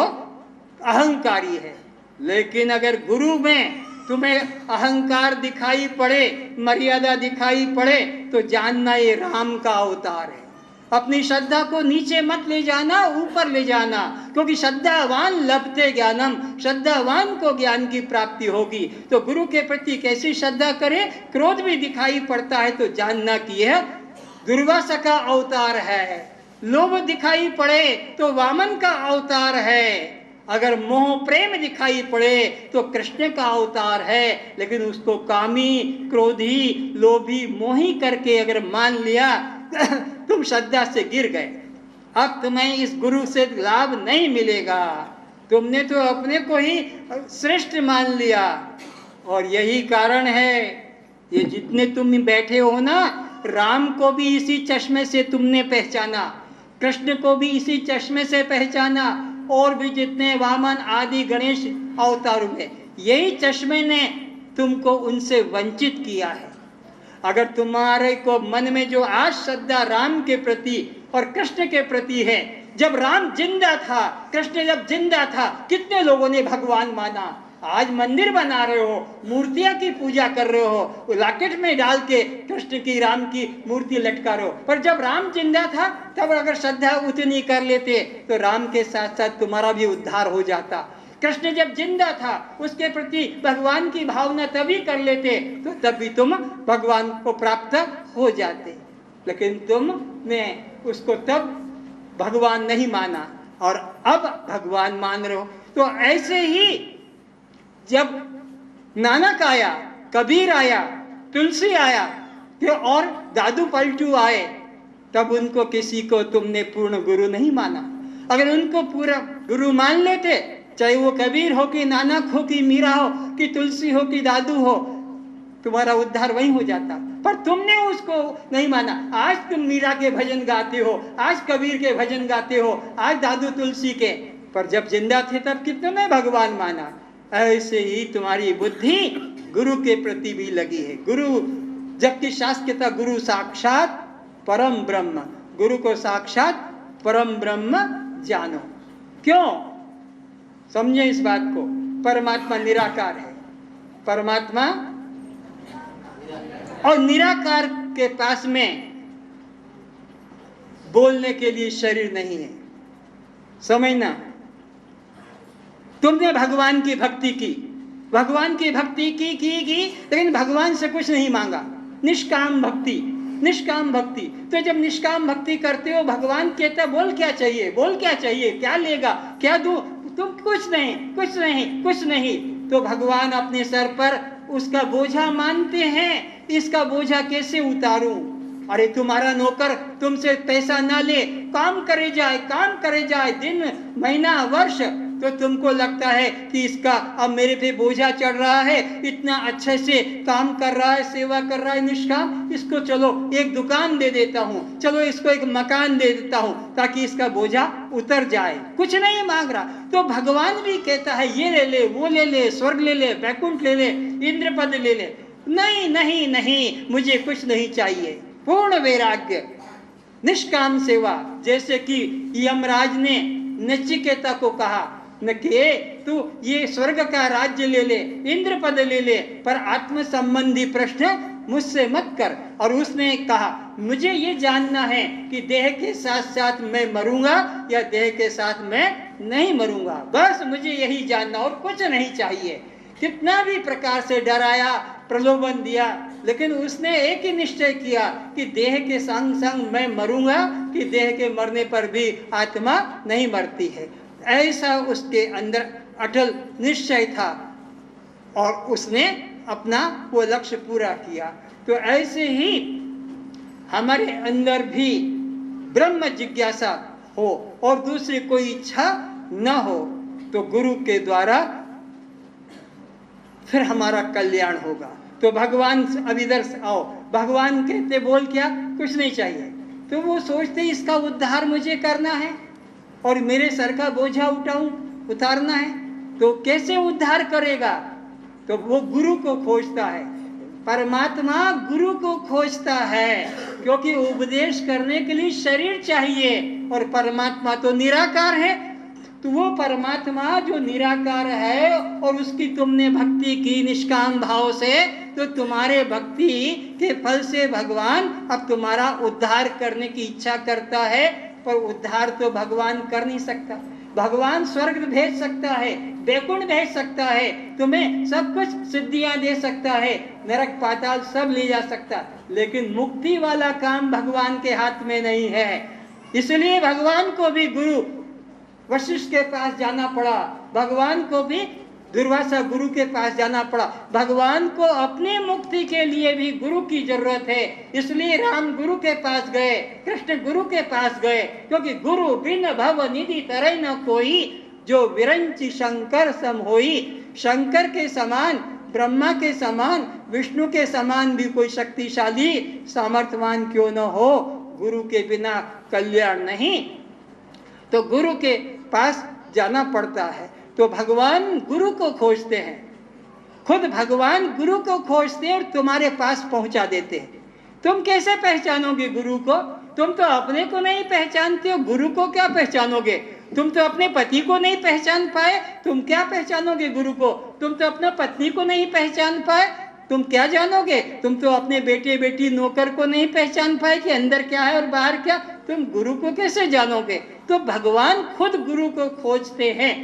अहंकारी है। लेकिन अगर गुरु में तुम्हें अहंकार दिखाई पड़े, मर्यादा दिखाई पड़े, तो जानना ये राम का अवतार है। अपनी श्रद्धा को नीचे मत ले जाना, ऊपर ले जाना, क्योंकि श्रद्धावान लभते ज्ञानम, श्रद्धावान को ज्ञान की प्राप्ति होगी। तो गुरु के प्रति कैसी श्रद्धा करें? क्रोध भी दिखाई पड़ता है तो जानना कि यह दुर्वासा का अवतार है, लोभ दिखाई पड़े तो वामन का अवतार है, अगर मोह प्रेम दिखाई पड़े तो कृष्ण का अवतार है। लेकिन उसको कामी क्रोधी लोभी मोही करके अगर मान लिया तुम श्रद्धा से गिर गए। अब तुम्हें इस गुरु से लाभ नहीं मिलेगा, तुमने तो अपने को ही श्रेष्ठ मान लिया। और यही कारण है ये जितने तुम बैठे हो ना, राम को भी इसी चश्मे से तुमने पहचाना, कृष्ण को भी इसी चश्मे से पहचाना, और भी जितने वामन आदि गणेश अवतार हुए, यही चश्मे ने तुमको उनसे वंचित किया है। अगर तुम्हारे को मन में जो आज श्रद्धा राम के प्रति और कृष्ण के प्रति है, जब राम जिंदा था, कृष्ण जब जिंदा था, कितने लोगों ने भगवान माना। आज मंदिर बना रहे हो, मूर्तियां की पूजा कर रहे हो, लॉकेट में डाल के कृष्ण की राम की मूर्ति लटका रहे हो। पर जब राम जिंदा था तब अगर श्रद्धा उतनी कर लेते तो राम के साथ साथ तुम्हारा भी उद्धार हो जाता। कृष्ण जब जिंदा था उसके प्रति भगवान की भावना तभी कर लेते तो तभी तुम भगवान को प्राप्त हो जाते। लेकिन तुमने उसको तब भगवान नहीं माना और अब भगवान मान रहे हो। तो ऐसे ही जब नानक आया, कबीर आया, तुलसी आया तो और दादू पलटू आए, तब उनको किसी को तुमने पूर्ण गुरु नहीं माना। अगर उनको पूरा गुरु मान लेते, चाहे वो कबीर हो कि नानक हो कि मीरा हो कि तुलसी हो कि दादू हो, तुम्हारा उद्धार वहीं हो जाता। पर तुमने उसको नहीं माना। आज तुम मीरा के भजन गाते हो, आज कबीर के भजन गाते हो, आज दादू तुलसी के, पर जब जिंदा थे तब कितने भगवान माना। ऐसे ही तुम्हारी बुद्धि गुरु के प्रति भी लगी है। गुरु, जबकि शास्त्र कहता गुरु साक्षात परम ब्रह्म, गुरु को साक्षात परम ब्रह्म जानो। क्यों? समझे इस बात को। परमात्मा निराकार है, परमात्मा, और निराकार के पास में बोलने के लिए शरीर नहीं है। समझना, तुमने भगवान की भक्ति की, भगवान की भक्ति की लेकिन भगवान से कुछ नहीं मांगा। निष्काम भक्ति, निष्काम भक्ति। तो जब निष्काम भक्ति करते हो, भगवान कहता बोल क्या चाहिए, बोल क्या चाहिए, क्या लेगा, क्या दूं, तुम कुछ नहीं, कुछ नहीं, कुछ नहीं। तो भगवान अपने सर पर उसका बोझा मानते हैं, इसका बोझा कैसे उतारूं। अरे तुम्हारा नौकर तुमसे पैसा ना ले, काम करे जाए, काम करे जाए, दिन महीना वर्ष, तो तुमको लगता है कि इसका अब मेरे पे बोझा चढ़ रहा है, इतना अच्छे से काम कर रहा है, सेवा कर रहा है निष्काम, इसको चलो एक दुकान दे देता हूँ, चलो इसको एक मकान दे देता हूँ ताकि इसका बोझा उतर जाए। कुछ नहीं मांग रहा। तो भगवान भी कहता है ये ले ले, वो ले ले, स्वर्ग ले ले, वैकुंठ ले ले, इंद्र पद ले ले। नहीं नहीं नहीं, मुझे कुछ नहीं चाहिए। पूर्ण वैराग्य, निष्काम सेवा। जैसे कि यमराज ने नचिकेता को कहा न के तू ये स्वर्ग का राज्य ले ले, इंद्र पद ले ले, पर आत्म संबंधी प्रश्न मुझसे मत कर। और उसने कहा मुझे ये जानना है कि देह के साथ साथ मैं मरूंगा या देह के साथ मैं नहीं मरूंगा, बस मुझे यही जानना और कुछ नहीं चाहिए। कितना भी प्रकार से डराया, प्रलोभन दिया, लेकिन उसने एक ही निश्चय किया कि देह के संग संग मैं मरूंगा, कि देह के मरने पर भी आत्मा नहीं मरती है। ऐसा उसके अंदर अटल निश्चय था। और उसने अपना वो लक्ष्य पूरा किया। तो ऐसे ही हमारे अंदर भी ब्रह्म जिज्ञासा हो और दूसरी कोई इच्छा न हो, तो गुरु के द्वारा फिर हमारा कल्याण होगा। तो भगवान अब इधर आओ, भगवान कहते बोल क्या, कुछ नहीं चाहिए। तो वो सोचते इसका उद्धार मुझे करना है और मेरे सर का बोझा उतारना है, तो कैसे उद्धार करेगा? तो वो गुरु को खोजता है, परमात्मा गुरु को खोजता है, क्योंकि उपदेश करने के लिए शरीर चाहिए और परमात्मा तो निराकार है। तो वो परमात्मा जो निराकार है और उसकी तुमने भक्ति की निष्काम भाव से, तो तुम्हारे भक्ति के फल से भगवान अब तुम्हारा उद्धार करने की इच्छा करता है। पर उद्धार तो भगवान कर नहीं सकता। भगवान स्वर्ग भेज सकता है, वैकुंठ भेज सकता है, तुम्हें सब कुछ सिद्धियां दे सकता है, नरक पाताल सब ले जा सकता, लेकिन मुक्ति वाला काम भगवान के हाथ में नहीं है। इसलिए भगवान को भी गुरु वशिष्ठ के पास जाना पड़ा, भगवान को भी दुर्वासा गुरु के पास जाना पड़ा। भगवान को अपनी मुक्ति के लिए भी गुरु की जरूरत है, इसलिए राम गुरु के पास गए, कृष्ण गुरु के पास गए, क्योंकि गुरु बिन भव निधि तरई न कोई, जो विरंची शंकर सम होई। शंकर के समान, ब्रह्मा के समान, विष्णु के समान भी कोई शक्तिशाली सामर्थ्यवान क्यों न हो, गुरु के बिना कल्याण नहीं। तो गुरु के पास जाना पड़ता है। तो भगवान गुरु को खोजते हैं, खुद भगवान गुरु को खोजते हैं और तुम्हारे पास पहुंचा देते हैं। तुम कैसे पहचानोगे गुरु को? तुम तो अपने को नहीं पहचानते हो, गुरु को क्या पहचानोगे? तुम तो अपने पति को नहीं पहचान पाए, तुम क्या पहचानोगे गुरु को? तुम तो अपना पत्नी को नहीं पहचान पाए, तुम क्या जानोगे? तुम तो अपने बेटे बेटी नौकर को नहीं पहचान पाए कि अंदर क्या है और बाहर क्या, तुम गुरु को कैसे जानोगे? तो भगवान खुद गुरु को खोजते हैं।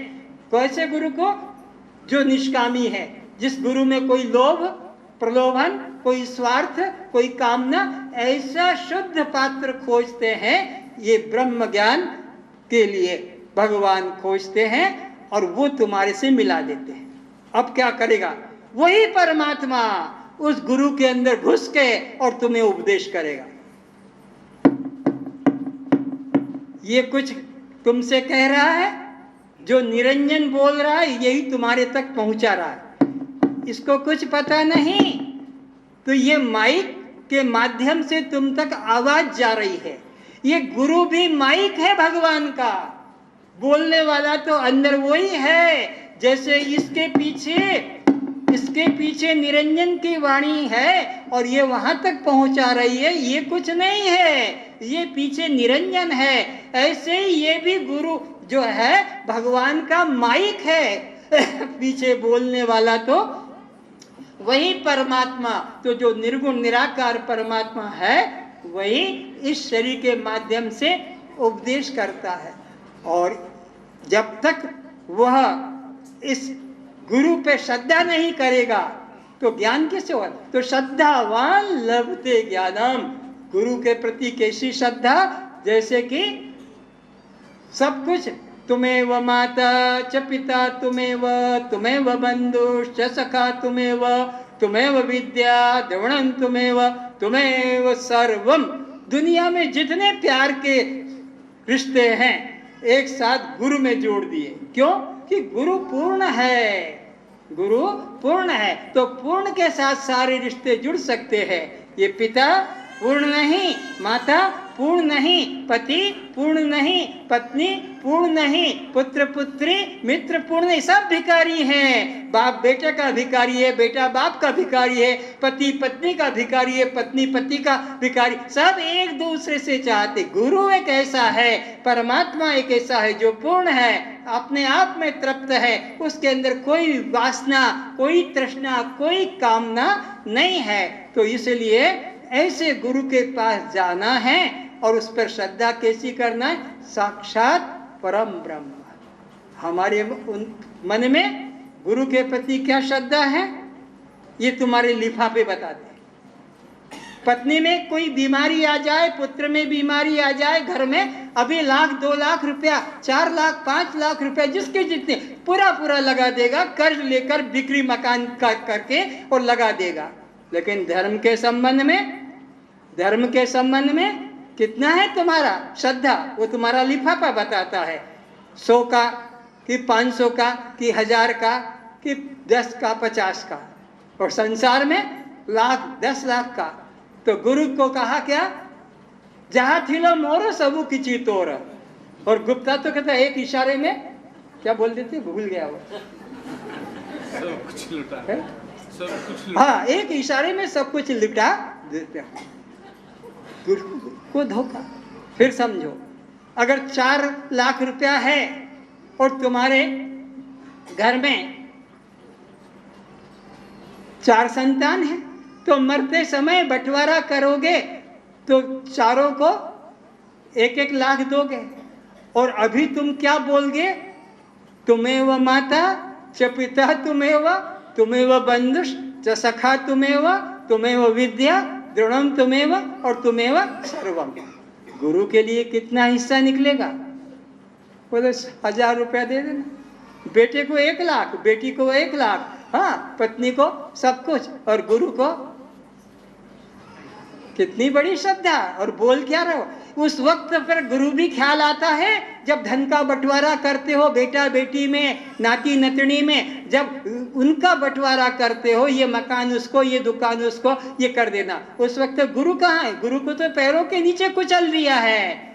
कैसे गुरु को? जो निष्कामी है, जिस गुरु में कोई लोभ प्रलोभन, कोई स्वार्थ, कोई कामना, ऐसा शुद्ध पात्र खोजते हैं। ये ब्रह्म ज्ञान के लिए भगवान खोजते हैं और वो तुम्हारे से मिला देते हैं। अब क्या करेगा? वही परमात्मा उस गुरु के अंदर घुस के और तुम्हें उपदेश करेगा। ये कुछ तुमसे कह रहा है, जो निरंजन बोल रहा है यही तुम्हारे तक पहुंचा रहा है, इसको कुछ पता नहीं। तो ये माइक के माध्यम से तुम तक आवाज जा रही है। ये गुरु भी माइक है भगवान का, बोलने वाला तो अंदर वही है। जैसे इसके पीछे निरंजन की वाणी है और ये वहां तक पहुंचा रही है, ये कुछ नहीं है, ये पीछे निरंजन है। ऐसे ही ये भी गुरु जो है भगवान का माइक है, पीछे बोलने वाला तो वही परमात्मा। तो जो निर्गुण निराकार परमात्मा है वही इस शरीर के माध्यम से उपदेश करता है। और जब तक वह इस गुरु पे श्रद्धा नहीं करेगा तो ज्ञान कैसे होगा? तो श्रद्धावान लभते ज्ञानम। गुरु के प्रति कैसी श्रद्धा? जैसे कि सब कुछ तुमेव माता च पिता तुमेव, तुमेव बंधुश्च सखा तुमेव, तुमेव विद्या द्रविणं तुमेव, तुमेव सर्वम। दुनिया में जितने प्यार के रिश्ते हैं एक साथ गुरु में जोड़ दिए। क्यों? कि गुरु पूर्ण है, गुरु पूर्ण है, तो पूर्ण के साथ सारे रिश्ते जुड़ सकते हैं। ये पिता पूर्ण नहीं, माता पूर्ण नहीं, पति पूर्ण नहीं, पत्नी पूर्ण नहीं, पुत्र पुत्री मित्र पूर्ण नहीं, सब भिखारी हैं। बाप बेटे का भिखारी है, बेटा बाप का भिखारी है, पति पत्नी का भिखारी है, पत्नी पति का भिखारी, सब एक दूसरे से चाहते। गुरु एक ऐसा है, परमात्मा एक ऐसा है जो पूर्ण है, अपने आप में तृप्त है, उसके अंदर कोई वासना, कोई तृष्णा, कोई कामना नहीं है। तो इसलिए ऐसे गुरु के पास जाना है और उस पर श्रद्धा कैसी करना है? साक्षात परम ब्रह्म। हमारे मन में गुरु के प्रति क्या श्रद्धा है ये तुम्हारे लिफाफे बताते हैं। पत्नी में कोई बीमारी आ जाए, पुत्र में बीमारी आ जाए, घर में अभी 1,00,000 2,00,000 रुपया, 4,00,000 5,00,000 रुपया जिसके जितने पूरा लगा देगा, कर्ज लेकर बिक्री मकान करके और लगा देगा। लेकिन धर्म के संबंध में कितना है तुम्हारा श्रद्धा, वो तुम्हारा लिफाफा बताता है। 100 का कि 500 का कि 1000 का कि 10 का 50 का, और संसार में 1,00,000 10 लाख का। तो गुरु को कहा क्या, जहां थिलो मोर सबू किची तोर। और गुप्ता तो कहता एक इशारे में क्या बोल देते, भूल गया वो, सब कुछ लुटा, सब कुछ हाँ, एक इशारे में सब कुछ लुटा देते हैं। गुरु को धोखा। फिर समझो, अगर 4 लाख रुपया है और तुम्हारे घर में 4 संतान है, तो मरते समय बंटवारा करोगे तो चारों को 1-1 लाख दोगे। और अभी तुम क्या बोलगे, तुमेव माता च पिता तुमेव बंधुष च सखा तुमेव विद्या द्रोणम तुमेव और तुमेव सर्वम। गुरु के लिए कितना हिस्सा निकलेगा, बोले 1000 रुपया दे देना, बेटे को 1 लाख, बेटी को 1 लाख, हाँ, पत्नी को सब कुछ, और गुरु को कितनी बड़ी श्रद्धा। और बोल क्या रहो, उस वक्त पर गुरु भी ख्याल आता है जब धन का बंटवारा करते हो, बेटा बेटी में, नाती नतनी में, जब उनका बंटवारा करते हो, ये मकान उसको, ये दुकान उसको, ये कर देना। उस वक्त गुरु कहाँ है? गुरु को तो पैरों के नीचे कुचल दिया है।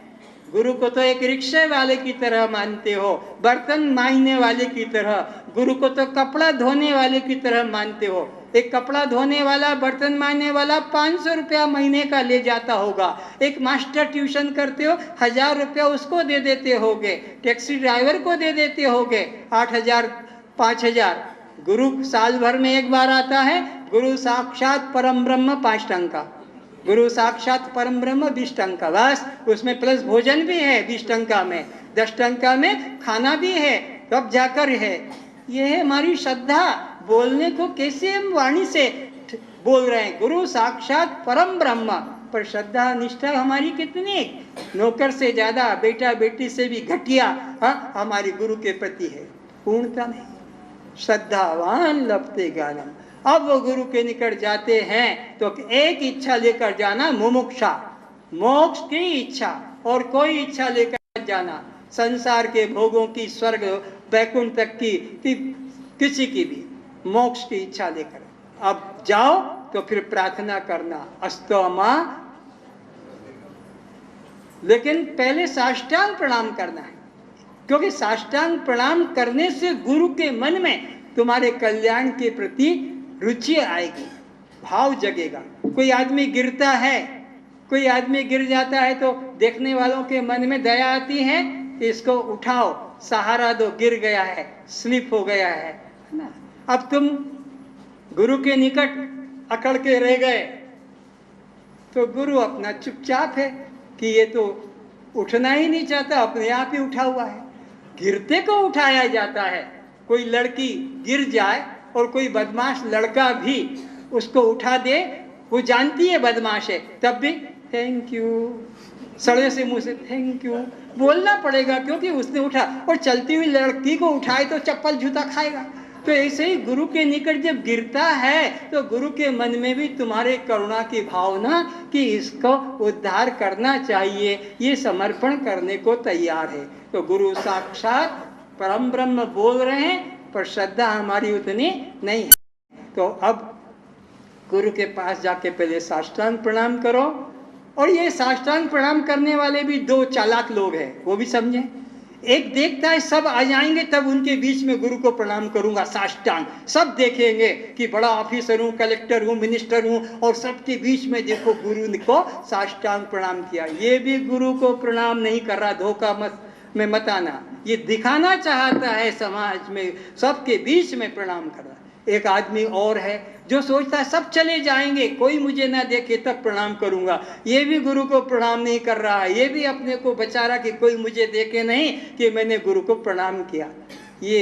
गुरु को तो एक रिक्शे वाले की तरह मानते हो, बर्तन मांजने वाले की तरह। गुरु को तो कपड़ा धोने वाले की तरह मानते हो। एक कपड़ा धोने वाला, बर्तन मांजने वाला 500 रुपया महीने का ले जाता होगा। एक मास्टर ट्यूशन करते हो, 1000 रुपया उसको दे देते होगे। टैक्सी ड्राइवर को दे देते होगे 8,000 5,000। गुरु साल भर में एक बार आता है। गुरु साक्षात परम ब्रह्म 5 टंका, गुरु साक्षात परम ब्रह्म 20 टंका, बस। उसमें प्लस भोजन भी है 20 टंका में, 10 टंका में खाना भी है, तब जाकर है। ये है हमारी श्रद्धा। बोलने को कैसे हम वाणी से बोल रहे हैं, गुरु साक्षात परम ब्रह्म, पर श्रद्धा निष्ठा हमारी कितनी, नौकर से ज्यादा, बेटा बेटी से भी घटिया, हाँ, हमारी गुरु के प्रति है, पूर्णता नहीं। श्रद्धावान लभते ज्ञानम। अब वो गुरु के निकट जाते हैं तो एक इच्छा लेकर जाना, मुमुक्षा, मोक्ष की इच्छा, और कोई इच्छा लेकर जाना संसार के भोगों की, स्वर्ग वैकुंठ तक की, किसी की भी मोक्ष की इच्छा लेकर अब जाओ तो फिर प्रार्थना करना, अस्तु मां। लेकिन पहले साष्टांग प्रणाम करना है, क्योंकि साष्टांग प्रणाम करने से गुरु के मन में तुम्हारे कल्याण के प्रति रुचि आएगी, भाव जगेगा। कोई आदमी गिरता है, कोई आदमी गिर जाता है तो देखने वालों के मन में दया आती है, इसको उठाओ, सहारा दो, गिर गया है, स्लिप हो गया है ना। अब तुम गुरु के निकट अकड़ के रह गए तो गुरु अपना चुपचाप है कि ये तो उठना ही नहीं चाहता, अपने आप ही उठा हुआ है। गिरते को उठाया जाता है। कोई लड़की गिर जाए और कोई बदमाश लड़का भी उसको उठा दे, वो जानती है बदमाश है, तब भी थैंक यू, सड़े से मुंह से थैंक यू बोलना पड़ेगा, क्योंकि उसने उठा। और चलती हुई लड़की को उठाए तो चप्पल जूता खाएगा। तो ऐसे ही गुरु के निकट जब गिरता है तो गुरु के मन में भी तुम्हारे करुणा की भावना कि इसको उद्धार करना चाहिए, ये समर्पण करने को तैयार है। तो गुरु साक्षात परम ब्रह्म बोल रहे हैं, पर श्रद्धा हमारी उतनी नहीं है। तो अब गुरु के पास जाके पहले साष्टांग प्रणाम करो। और ये साष्टांग प्रणाम करने वाले भी 2 चालाक लोग हैं, वो भी समझे। एक देखता है सब आ जाएंगे तब उनके बीच में गुरु को प्रणाम करूंगा साष्टांग। सब देखेंगे कि बड़ा ऑफिसर हूँ, कलेक्टर हूँ, मिनिस्टर हूँ, और सबके बीच में देखो गुरु को साष्टांग प्रणाम किया। ये भी गुरु को प्रणाम नहीं कर रहा, धोखा में मत आना। ये दिखाना चाहता है समाज में, सबके बीच में प्रणाम कर रहा। एक आदमी और है जो सोचता है सब चले जाएंगे, कोई मुझे ना देखे तब प्रणाम करूंगा। ये भी गुरु को प्रणाम नहीं कर रहा है, ये भी अपने को बचा रहा कि कोई मुझे देखे नहीं कि मैंने गुरु को प्रणाम किया। ये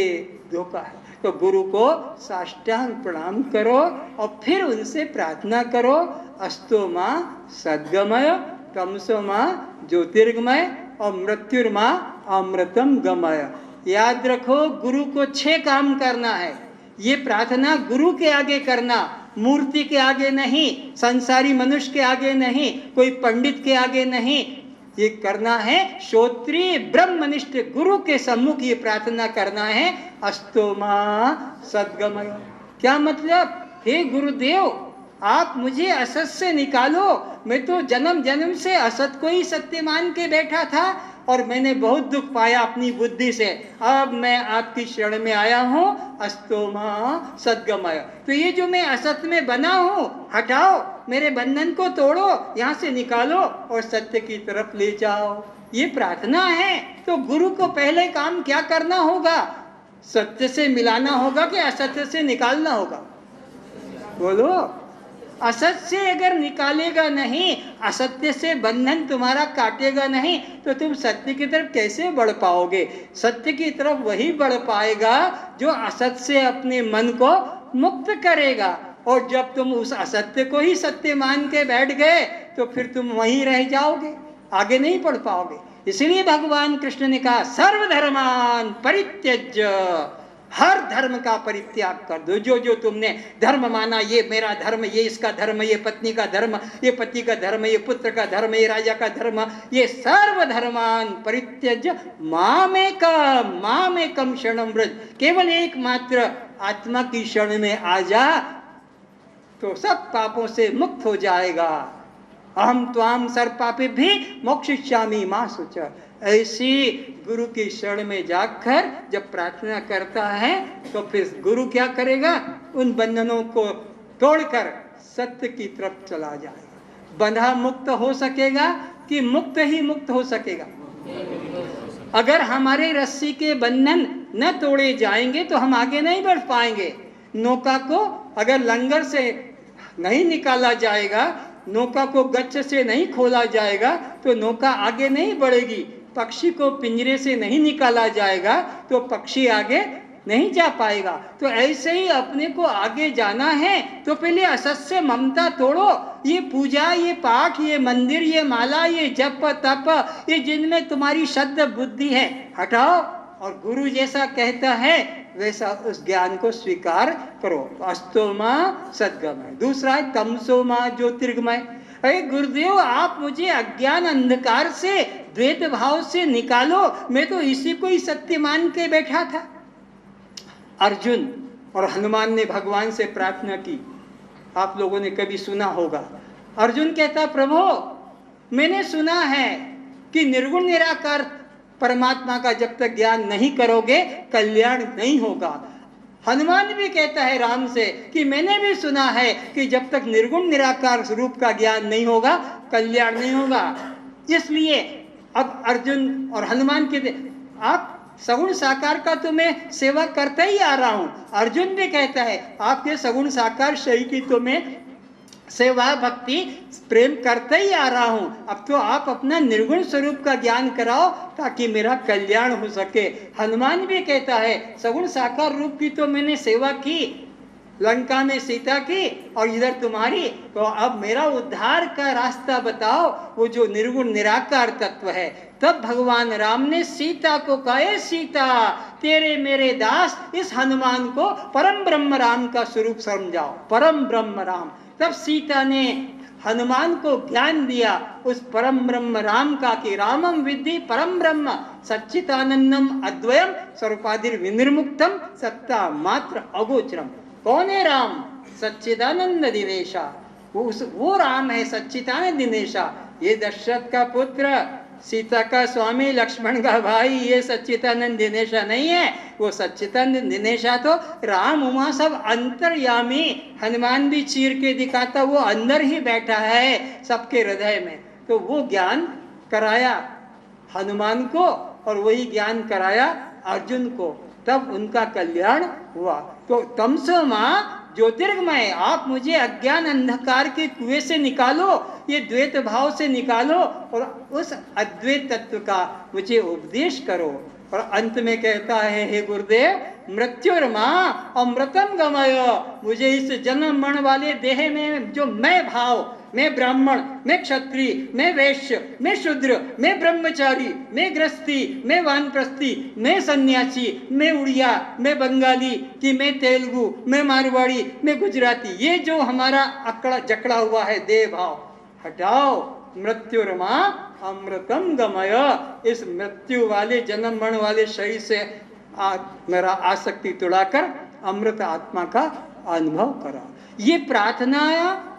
धोखा है। तो गुरु को साष्टांग प्रणाम करो और फिर उनसे प्रार्थना करो, अस्तो माँ सद्गमय, तमसो माँ ज्योतिर्गमय और मृत्युर्मा अमृतम गमय। याद रखो, गुरु को 6 काम करना है। ये प्रार्थना गुरु के आगे करना, मूर्ति के आगे नहीं, संसारी मनुष्य के आगे नहीं, कोई पंडित के आगे नहीं। ये करना है श्रोत्रिय ब्रह्मनिष्ठ गुरु के सम्मुख ये प्रार्थना करना है, अस्तो माँ सद्गमय। क्या मतलब? हे गुरुदेव, आप मुझे असत से निकालो। मैं तो जन्म जन्म से असत को ही सत्य मान के बैठा था और मैंने बहुत दुख पाया अपनी बुद्धि से। अब मैं आपकी शरण में आया हूँ, अस्तो माँ सद्गमय। तो ये जो मैं असत में बना हूँ, हटाओ, मेरे बंधन को तोड़ो, यहाँ से निकालो और सत्य की तरफ ले जाओ। ये प्रार्थना है। तो गुरु को पहले काम क्या करना होगा? सत्य से मिलाना होगा कि असत्य से निकालना होगा? बोलो। असत से अगर निकालेगा नहीं, असत्य से बंधन तुम्हारा काटेगा नहीं, तो तुम सत्य की तरफ कैसे बढ़ पाओगे? सत्य की तरफ वही बढ़ पाएगा जो असत से अपने मन को मुक्त करेगा। और जब तुम उस असत्य को ही सत्य मान के बैठ गए तो फिर तुम वहीं रह जाओगे, आगे नहीं बढ़ पाओगे। इसलिए भगवान कृष्ण ने कहा, सर्वधर्मान परित्यज्य, हर धर्म का परित्याग कर दो। जो जो तुमने धर्म माना, ये मेरा धर्म, ये इसका धर्म, ये पत्नी का धर्म, ये पति का धर्म, ये पुत्र का धर्म, ये राजा का धर्म, ये सर्व धर्मान परित्यज्य मामेकम शरणं व्रज। केवल एकमात्र आत्मा की शरण में आ जा तो सब पापों से मुक्त हो जाएगा। अहम त्वाम सर्व पापे भी मोक्षयिष्यामि मा शुचः। ऐसी गुरु की शरण में जाकर जब प्रार्थना करता है तो फिर गुरु क्या करेगा? उन बंधनों को तोड़कर सत्य की तरफ चला जाएगा। बंधा मुक्त हो सकेगा कि मुक्त ही मुक्त हो सकेगा? अगर हमारे रस्सी के बंधन न तोड़े जाएंगे तो हम आगे नहीं बढ़ पाएंगे। नौका को अगर लंगर से नहीं निकाला जाएगा, नौका को गच्छ से नहीं खोला जाएगा तो नौका आगे नहीं बढ़ेगी। पक्षी को पिंजरे से नहीं निकाला जाएगा तो पक्षी आगे नहीं जा पाएगा। तो ऐसे ही अपने को आगे जाना है तो पहले असत से ममता तोड़ो। ये पूजा, ये पाठ, ये मंदिर, ये माला, ये जप तप, ये जिनमें तुम्हारी शुद्ध बुद्धि है, हटाओ और गुरु जैसा कहता है वैसा उस ज्ञान को स्वीकार करो। अस्तो माँ सद्गमय। दूसरा है तमसो माँ ज्योतिर्गमय। अरे गुरुदेव, आप मुझे अज्ञान अंधकार से, द्वैत भाव से निकालो। मैं तो इसी को ही सत्य मान के बैठा था। अर्जुन और हनुमान ने भगवान से प्रार्थना की। आप लोगों ने कभी सुना होगा। अर्जुन कहता, प्रभु मैंने सुना है कि निर्गुण निराकार परमात्मा का जब तक ज्ञान नहीं करोगे कल्याण नहीं होगा। हनुमान भी कहता है राम से कि मैंने भी सुना है कि जब तक निर्गुण निराकार स्वरूप का ज्ञान नहीं होगा कल्याण नहीं होगा। इसलिए अब अर्जुन और हनुमान के आप सगुण साकार का तो मैं सेवा करता ही आ रहा हूं। अर्जुन भी कहता है आपके सगुण साकार शरीर की तो मैं सेवा भक्ति प्रेम करते ही आ रहा हूं। अब तो आप अपना निर्गुण स्वरूप का ज्ञान कराओ ताकि मेरा कल्याण हो सके। हनुमान भी कहता है सगुण साकार रूप की तो मैंने सेवा की, लंका में सीता की और इधर तुम्हारी, तो अब मेरा उद्धार का रास्ता बताओ, वो जो निर्गुण निराकार तत्व है। तब भगवान राम ने सीता को कहा, सीता तेरे मेरे दास इस हनुमान को परम ब्रह्म राम का स्वरूप समझाओ, परम ब्रह्म राम। तब सीता ने हनुमान को ज्ञान दिया उस परम ब्रह्म राम का कि रामम विद्धि परम ब्रह्म सच्चिदानंदम अद्वयम स्वरूपाधिर विनिर्मुक्तम सत्ता मात्र अगोचरम। कौन है राम? सच्चिदानंद दिनेशा। वो राम है सच्चिदानंद दिनेशा। ये दशरथ का पुत्र, सीता का स्वामी, लक्ष्मण का भाई, ये सच्चिदानंद दिनेशा नहीं है। वो सच्चिदानंद दिनेशा तो राम उमा सब अंतर्यामी। हनुमान भी चीर के दिखाता, वो अंदर ही बैठा है सबके हृदय में। तो वो ज्ञान कराया हनुमान को और वही ज्ञान कराया अर्जुन को, तब उनका कल्याण हुआ। तो तमसो माँ ज्योतिर्गमय, आप मुझे अज्ञान अंधकार के कुएं से निकालो, ये द्वैत भाव से निकालो और उस अद्वैत तत्व का मुझे उपदेश करो। और अंत में कहता है, हे गुरुदेव मृत्युर्मा अमृतम गमय, मुझे इस जन्म मरण वाले देह में जो मैं भाव, मैं ब्राह्मण, मैं क्षत्रिय, मैं वैश्य, मैं शूद्र, मैं ब्रह्मचारी, मैं गृहस्थी, मैं वानप्रस्थी, मैं सन्यासी, मैं उड़िया, मैं बंगाली, कि मैं तेलुगु, मैं मारवाड़ी, मैं गुजराती, ये जो हमारा अकड़ा जकड़ा हुआ है देह भाव, हटाओ। मृत्युर्मा अमृतम गमय, इस मृत्यु वाले जन्म मरण वाले शरीर से मेरा आसक्ति तुड़ाकर अमृत आत्मा का अनुभव करा। ये प्रार्थना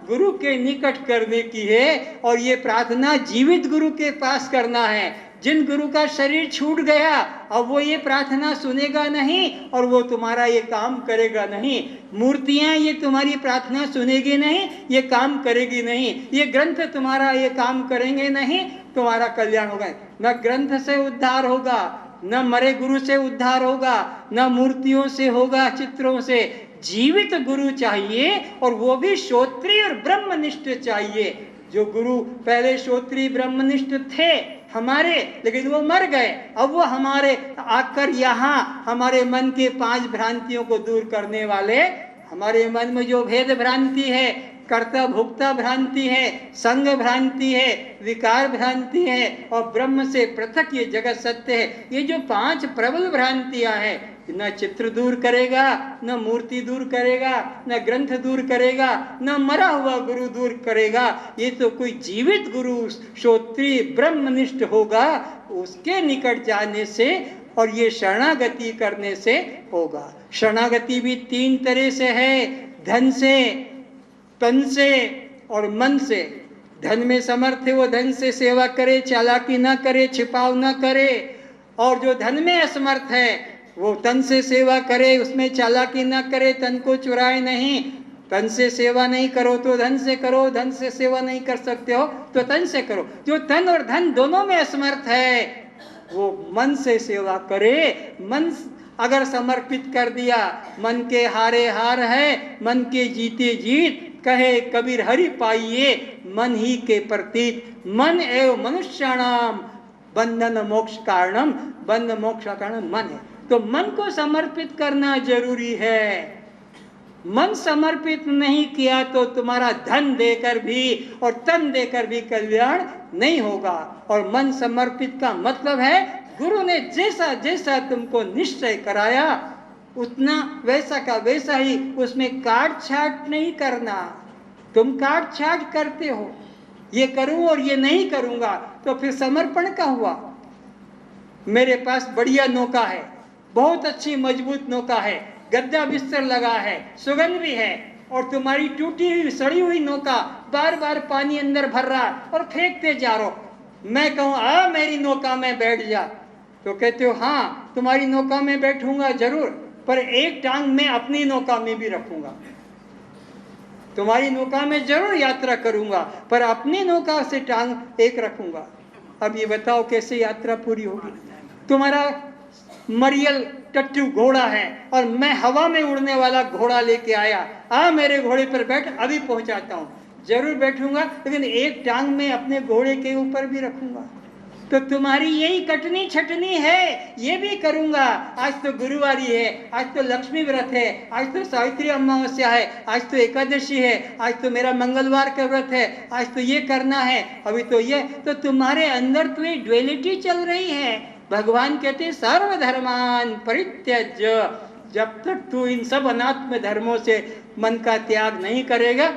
गुरु के निकट करने की है, और ये प्रार्थना जीवित गुरु के पास करना है। जिन गुरु का शरीर छूट गया, अब वो ये प्रार्थना सुनेगा नहीं और वो तुम्हारा ये काम करेगा नहीं। मूर्तियां ये तुम्हारी प्रार्थना सुनेगी नहीं, ये काम करेगी नहीं। ये ग्रंथ तुम्हारा ये काम करेंगे नहीं, तुम्हारा कल्याण होगा। न ग्रंथ से उद्धार होगा, न मरे गुरु से उद्धार होगा, न मूर्तियों से होगा, चित्रों से। जीवित गुरु चाहिए, और वो भी श्रोत्रिय और ब्रह्मनिष्ठ चाहिए। जो गुरु पहले श्रोत्रिय ब्रह्मनिष्ठ थे हमारे, लेकिन वो मर गए, अब वो हमारे आकर यहाँ हमारे मन के 5 भ्रांतियों को दूर करने वाले, हमारे मन में जो भेद भ्रांति है, कर्ता भोक्ता भ्रांति है, संग भ्रांति है, विकार भ्रांति है, और ब्रह्म से पृथक ये जगत सत्य है, ये जो 5 प्रबल भ्रांतियां हैं, न चित्र दूर करेगा, न मूर्ति दूर करेगा, न ग्रंथ दूर करेगा, न मरा हुआ गुरु दूर करेगा। ये तो कोई जीवित गुरु श्रोत्रिय ब्रह्मनिष्ठ होगा, उसके निकट जाने से और ये शरणागति करने से होगा। शरणागति भी 3 तरह से है, धन से, तन से और मन से। धन में समर्थ है वो धन से सेवा करे, चालाकी ना करे, छिपाव ना करे। और जो धन में असमर्थ है वो तन से सेवा करे, उसमें चालाकी ना करे, तन को चुराए नहीं। तन से सेवा नहीं करो तो धन से करो, धन से सेवा नहीं कर सकते हो तो तन से करो। जो तन और धन दोनों में असमर्थ है वो मन से सेवा करे। मन अगर समर्पित कर दिया, मन के हारे हार है, मन के जीते जीत, कहे कबीर हरि पाइए मन ही के प्रतीत। मन एवं मनुष्याणाम बंधन मोक्ष कारणम, बंधन मोक्ष का कारण मन है। तो मन को समर्पित करना जरूरी है। मन समर्पित नहीं किया तो तुम्हारा धन देकर भी और तन देकर भी कल्याण नहीं होगा। और मन समर्पित का मतलब है गुरु ने जैसा जैसा तुमको निश्चय कराया उतना वैसा का वैसा ही, उसमें काट छाट नहीं करना। तुम काट छाट करते हो, ये करूं और ये नहीं करूंगा, तो फिर समर्पण का हुआ। मेरे पास बढ़िया नौका है, बहुत अच्छी मजबूत नौका है, गद्दा बिस्तर लगा है, सुगंध भी है, और तुम्हारी टूटी हुई सड़ी हुई नौका बार बार पानी अंदर भर रहा और फेंकते जा रहे हो। मैं कहूँ आ मेरी नौका में बैठ जा, तो कहते हो हाँ तुम्हारी नौका में बैठूंगा जरूर, पर एक टांग मैं अपनी नौका में भी रखूंगा। तुम्हारी नौका में जरूर यात्रा करूंगा, पर अपनी नौका से टांग एक रखूंगा। अब ये बताओ कैसे यात्रा पूरी होगी? तुम्हारा मरियल टट्टू घोड़ा है और मैं हवा में उड़ने वाला घोड़ा लेके आया, आ मेरे घोड़े पर बैठ, अभी पहुंचाता हूँ। जरूर बैठूंगा, लेकिन एक टांग में अपने घोड़े के ऊपर भी रखूंगा। तो तुम्हारी यही कटनी छटनी है, ये भी करूंगा। आज तो गुरुवारी है, आज तो लक्ष्मी व्रत है, आज तो सावित्री अमावस्या है, आज तो एकादशी है, आज तो मेरा मंगलवार का व्रत है, आज तो ये करना है, अभी तो ये। तो तुम्हारे अंदर तो ये ड्युअलिटी चल रही है। भगवान कहते सर्वधर्मान परित्यज्य, जब तक तू इन सब अनात्म धर्मों से मन का त्याग नहीं करेगा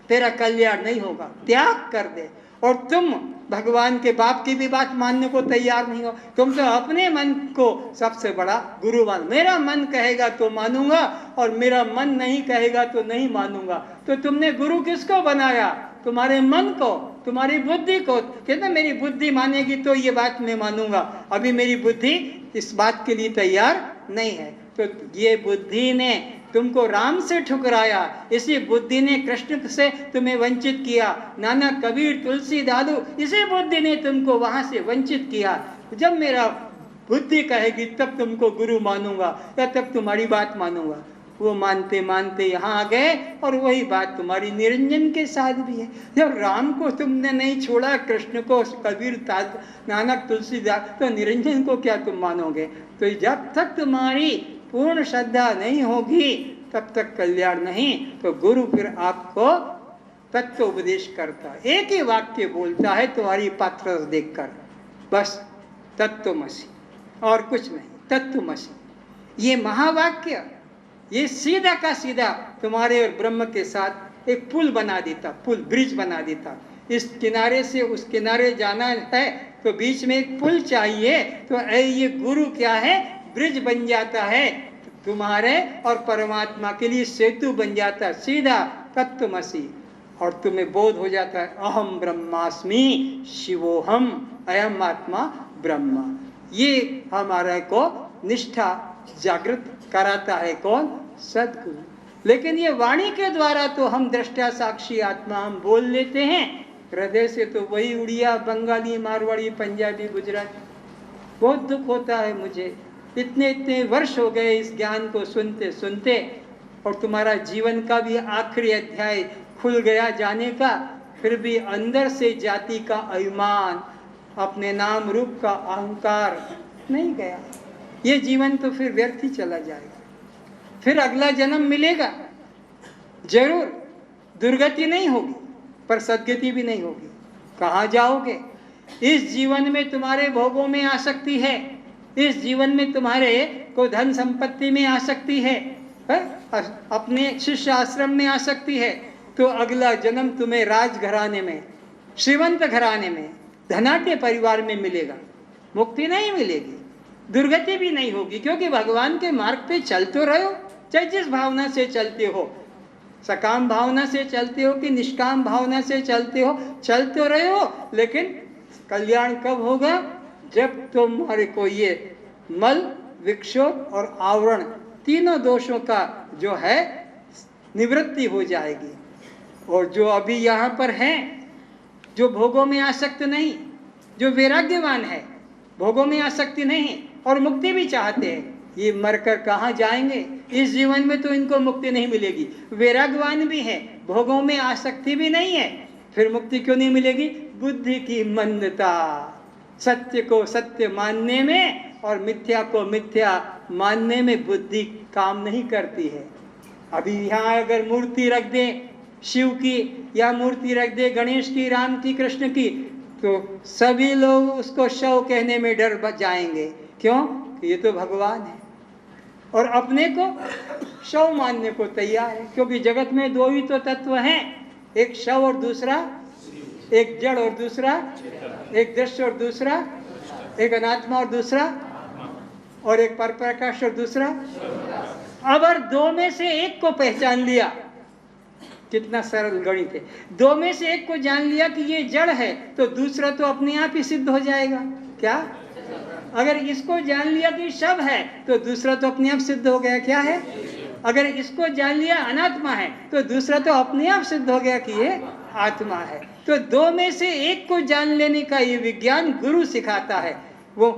तेरा कल्याण नहीं होगा। त्याग कर दे। और तुम भगवान के बाप की भी बात मानने को तैयार नहीं हो, तुम तो अपने मन को सबसे बड़ा गुरु मान। मेरा मन कहेगा तो मानूंगा और मेरा मन नहीं कहेगा तो नहीं मानूंगा। तो तुमने गुरु किसको बनाया? तुम्हारे मन को, तुम्हारी बुद्धि को। कहते मेरी बुद्धि मानेगी तो ये बात मैं मानूंगा, अभी मेरी बुद्धि इस बात के लिए तैयार नहीं है। तो ये बुद्धि ने तुमको राम से ठुकराया, इसी बुद्धि ने कृष्ण से तुम्हें वंचित किया। नाना कबीर, तुलसी, दादू, इसी बुद्धि ने तुमको वहां से वंचित किया। जब मेरा बुद्धि कहेगी तब तुमको गुरु मानूंगा या तब तुम्हारी बात मानूंगा। वो मानते मानते यहाँ आ गए। और वही बात तुम्हारी निरंजन के साथ भी है। जब राम को तुमने नहीं छोड़ा, कृष्ण को, कबीर, नानक, तुलसीदास, तो निरंजन को क्या तुम मानोगे? तो जब तक तुम्हारी पूर्ण श्रद्धा नहीं होगी तब तक कल्याण नहीं। तो गुरु फिर आपको तत्व उपदेश करता है, एक ही वाक्य बोलता है तुम्हारी पात्र देखकर, बस तत्वमसि, और कुछ नहीं, तत्वमसि। ये महावाक्य, ये सीधा का सीधा तुम्हारे और ब्रह्म के साथ एक पुल बना देता, पुल, ब्रिज बना देता। इस किनारे से उस किनारे जाना है तो बीच में एक पुल चाहिए, तो ये गुरु क्या है, ब्रिज बन जाता है तुम्हारे और परमात्मा के लिए, सेतु बन जाता है, सीधा तत्वमसि। और तुम्हें बोध हो जाता है अहम ब्रह्मास्मि शिवोहम, अयम आत्मा ब्रह्म। ये हमारे को निष्ठा जागृत कराता है कौन? सद्गुरु। लेकिन ये वाणी के द्वारा तो हम दृष्टा साक्षी आत्मा हम बोल लेते हैं, हृदय से तो वही उड़िया, बंगाली, मारवाड़ी, पंजाबी, गुजराती। बहुत दुख होता है मुझे, इतने इतने वर्ष हो गए इस ज्ञान को सुनते सुनते, और तुम्हारा जीवन का भी आखिरी अध्याय खुल गया जाने का, फिर भी अंदर से जाति का अभिमान, अपने नाम रूप का अहंकार नहीं गया। ये जीवन तो फिर व्यर्थ ही चला जाएगा। फिर अगला जन्म मिलेगा जरूर, दुर्गति नहीं होगी पर सद्गति भी नहीं होगी। कहाँ जाओगे? इस जीवन में तुम्हारे भोगों में आसक्ति है, इस जीवन में तुम्हारे को धन संपत्ति में आसक्ति है, अपने शिष्य आश्रम में आसक्ति है, तो अगला जन्म तुम्हें राजघराने में, श्रीमंत घराने में, धनाढ्य परिवार में मिलेगा। मुक्ति नहीं मिलेगी, दुर्गति भी नहीं होगी, क्योंकि भगवान के मार्ग पे चल तो रहे हो, चाहे जिस भावना से चलते हो, सकाम भावना से चलते हो कि निष्काम भावना से चलते हो, चल तो रहे हो। लेकिन कल्याण कब होगा? जब तुम्हारे को ये मल, विक्षोभ और आवरण, तीनों दोषों का जो है निवृत्ति हो जाएगी। और जो अभी यहाँ पर हैं, जो भोगों में आसक्त नहीं, जो वैराग्यवान है, भोगों में आसक्ति नहीं और मुक्ति भी चाहते हैं, ये मरकर कहाँ जाएंगे? इस जीवन में तो इनको मुक्ति नहीं मिलेगी। वैराग्यवान भी है, भोगों में आसक्ति भी नहीं है, फिर मुक्ति क्यों नहीं मिलेगी? बुद्धि की मंदता, सत्य को सत्य मानने में और मिथ्या को मिथ्या मानने में बुद्धि काम नहीं करती है। अभी यहाँ अगर मूर्ति रख दे शिव की, या मूर्ति रख दे गणेश की, राम की, कृष्ण की, तो सभी लोग उसको शव कहने में डर बच जाएंगे। क्यों? ये तो भगवान है। और अपने को शव मानने को तैयार है, क्योंकि जगत में दो ही तो तत्व हैं, एक शव और दूसरा, एक जड़ और दूसरा, एक दृश्य और दूसरा, एक अनात्मा और दूसरा, और एक परप्रकाश और दूसरा। अगर दो में से एक को पहचान लिया, कितना सरल गणित है, दो में से एक को जान लिया कि ये जड़ है, तो दूसरा तो अपने आप ही सिद्ध हो जाएगा। क्या? अगर इसको जान लिया कि शव है, तो दूसरा तो अपने आप सिद्ध हो गया। क्या है? अगर इसको जान लिया अनात्मा है, तो दूसरा तो अपने आप सिद्ध हो गया कि ये आत्मा है। तो दो में से एक को जान लेने का ये विज्ञान गुरु सिखाता है। वो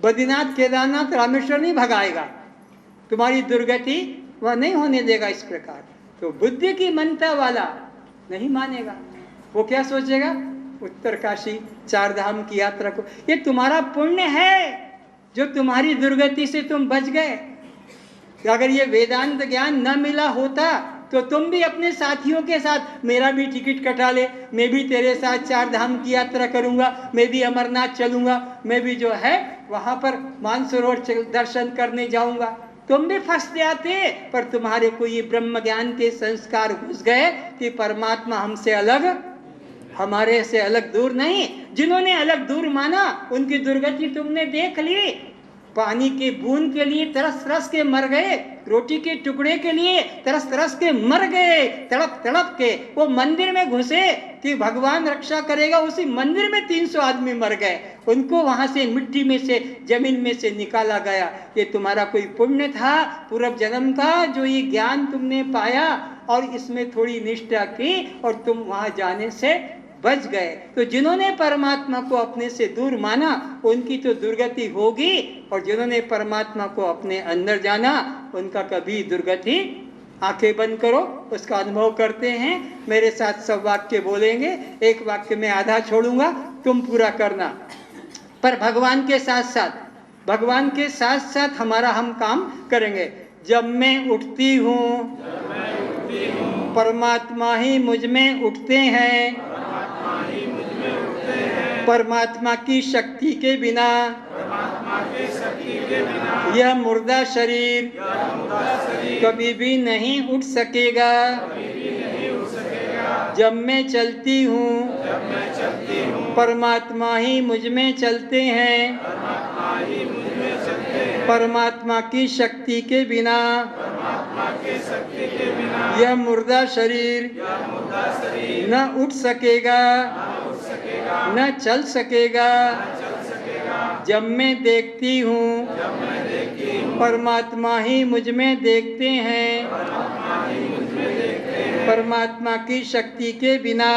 बद्रीनाथ, केदारनाथ, रामेश्वर नहीं भगाएगा, तुम्हारी दुर्गति वह नहीं होने देगा इस प्रकार। तो बुद्धि की मनता वाला नहीं मानेगा, वो क्या सोचेगा? उत्तरकाशी, चार धाम की यात्रा को, ये तुम्हारा पुण्य है जो तुम्हारी दुर्गति से तुम बच गए। अगर ये वेदांत ज्ञान न मिला होता तो तुम भी अपने साथियों के साथ, मेरा भी टिकट कटा ले, मैं भी तेरे साथ चार धाम की यात्रा करूंगा, मैं भी अमरनाथ चलूंगा, मैं भी जो है वहां पर मानसरोवर दर्शन करने जाऊंगा, तुम भी फंस जाते। पर तुम्हारे को ये ब्रह्म ज्ञान के संस्कार घुस गए कि परमात्मा हमसे अलग, हमारे से अलग दूर नहीं। जिन्होंने अलग दूर माना उनकी दुर्गति तुमने देख ली। पानी के बूंद के लिए तरस तरस के मर गए, रोटी के टुकड़े के लिए तरस तरस के मर गए, तड़प तड़प के। वो मंदिर में घुसे कि भगवान रक्षा करेगा, उसी मंदिर में 300 आदमी मर गए, उनको वहां से मिट्टी में से, जमीन में से निकाला गया। ये तुम्हारा कोई पुण्य था पूर्व जन्म का, जो ये ज्ञान तुमने पाया और इसमें थोड़ी निष्ठा की, और तुम वहां जाने से बच गए। तो जिन्होंने परमात्मा को अपने से दूर माना उनकी तो दुर्गति होगी, और जिन्होंने परमात्मा को अपने अंदर जाना उनका कभी दुर्गति। आंखें बंद करो, उसका अनुभव करते हैं। मेरे साथ सब वाक्य बोलेंगे, एक वाक्य में आधा छोड़ूंगा, तुम पूरा करना। पर भगवान के साथ साथ हमारा हम काम करेंगे। जब मैं उठती हूँ परमात्मा ही मुझ में उठते हैं, परमात्मा की शक्ति के बिना यह मुर्दा शरीर कभी भी नहीं उठ सकेगा। जब मैं चलती हूँ परमात्मा ही मुझ में चलते हैं, परमात्मा की शक्ति के बिना यह मुर्दा शरीर न उठ सकेगा न चल सकेगा। जब मैं देखती हूँ परमात्मा ही मुझ में देखते हैं, परमात्मा की शक्ति के बिना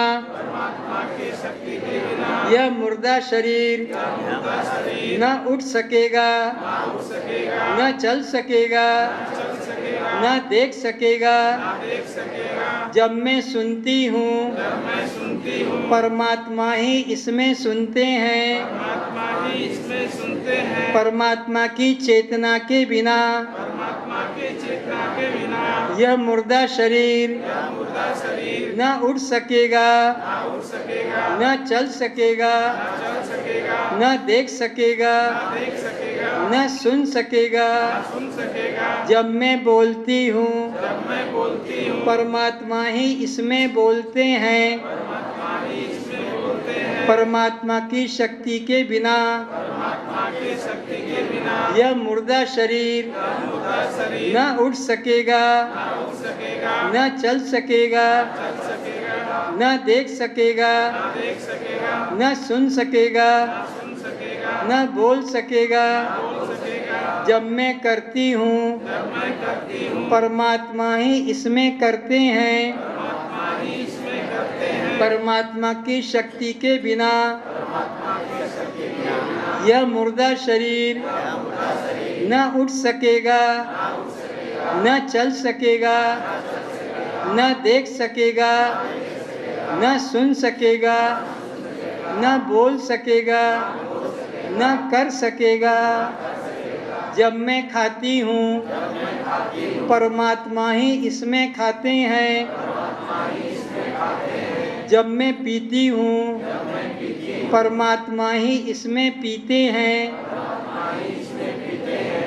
यह मुर्दा शरीर न उठ सकेगा न चल सकेगा न देख सकेगा। जब मैं सुनती हूँ परमात्मा ही इसमें सुनते हैं, परमात्मा की चेतना के बिना यह मुर्दा शरीर न उठ सकेगा न चल सकेगा न देख सकेगा न सुन सकेगा। जब मैं बोलती हूँ परमात्मा ही इसमें बोलते हैं, परमात्मा की शक्ति के बिना यह मुर्दा शरीर न उठ सकेगा न चल सकेगा न देख सकेगा न सुन सकेगा न बोल सकेगा। जब मैं करती हूँ परमात्मा ही इसमें करते हैं, परमात्मा की शक्ति के बिना यह मुर्दा शरीर न उठ सकेगा न चल सकेगा न देख सकेगा न सुन सकेगा न बोल सकेगा न कर सकेगा। जब मैं खाती हूँ परमात्मा ही इसमें खाते हैं, जब मैं पीती हूँ परमात्मा ही इसमें पीते हैं,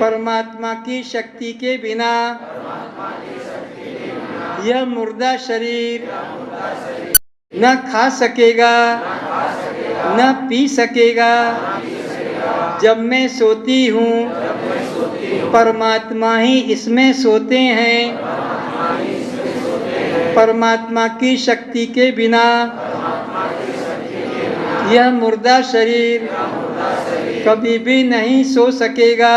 परमात्मा की शक्ति के बिना यह मुर्दा शरीर न खा सकेगा न पी सकेगा। जब मैं सोती हूँ परमात्मा ही इसमें सोते हैं, परमात्मा की शक्ति के बिना यह मुर्दा शरीर कभी भी नहीं सो सकेगा।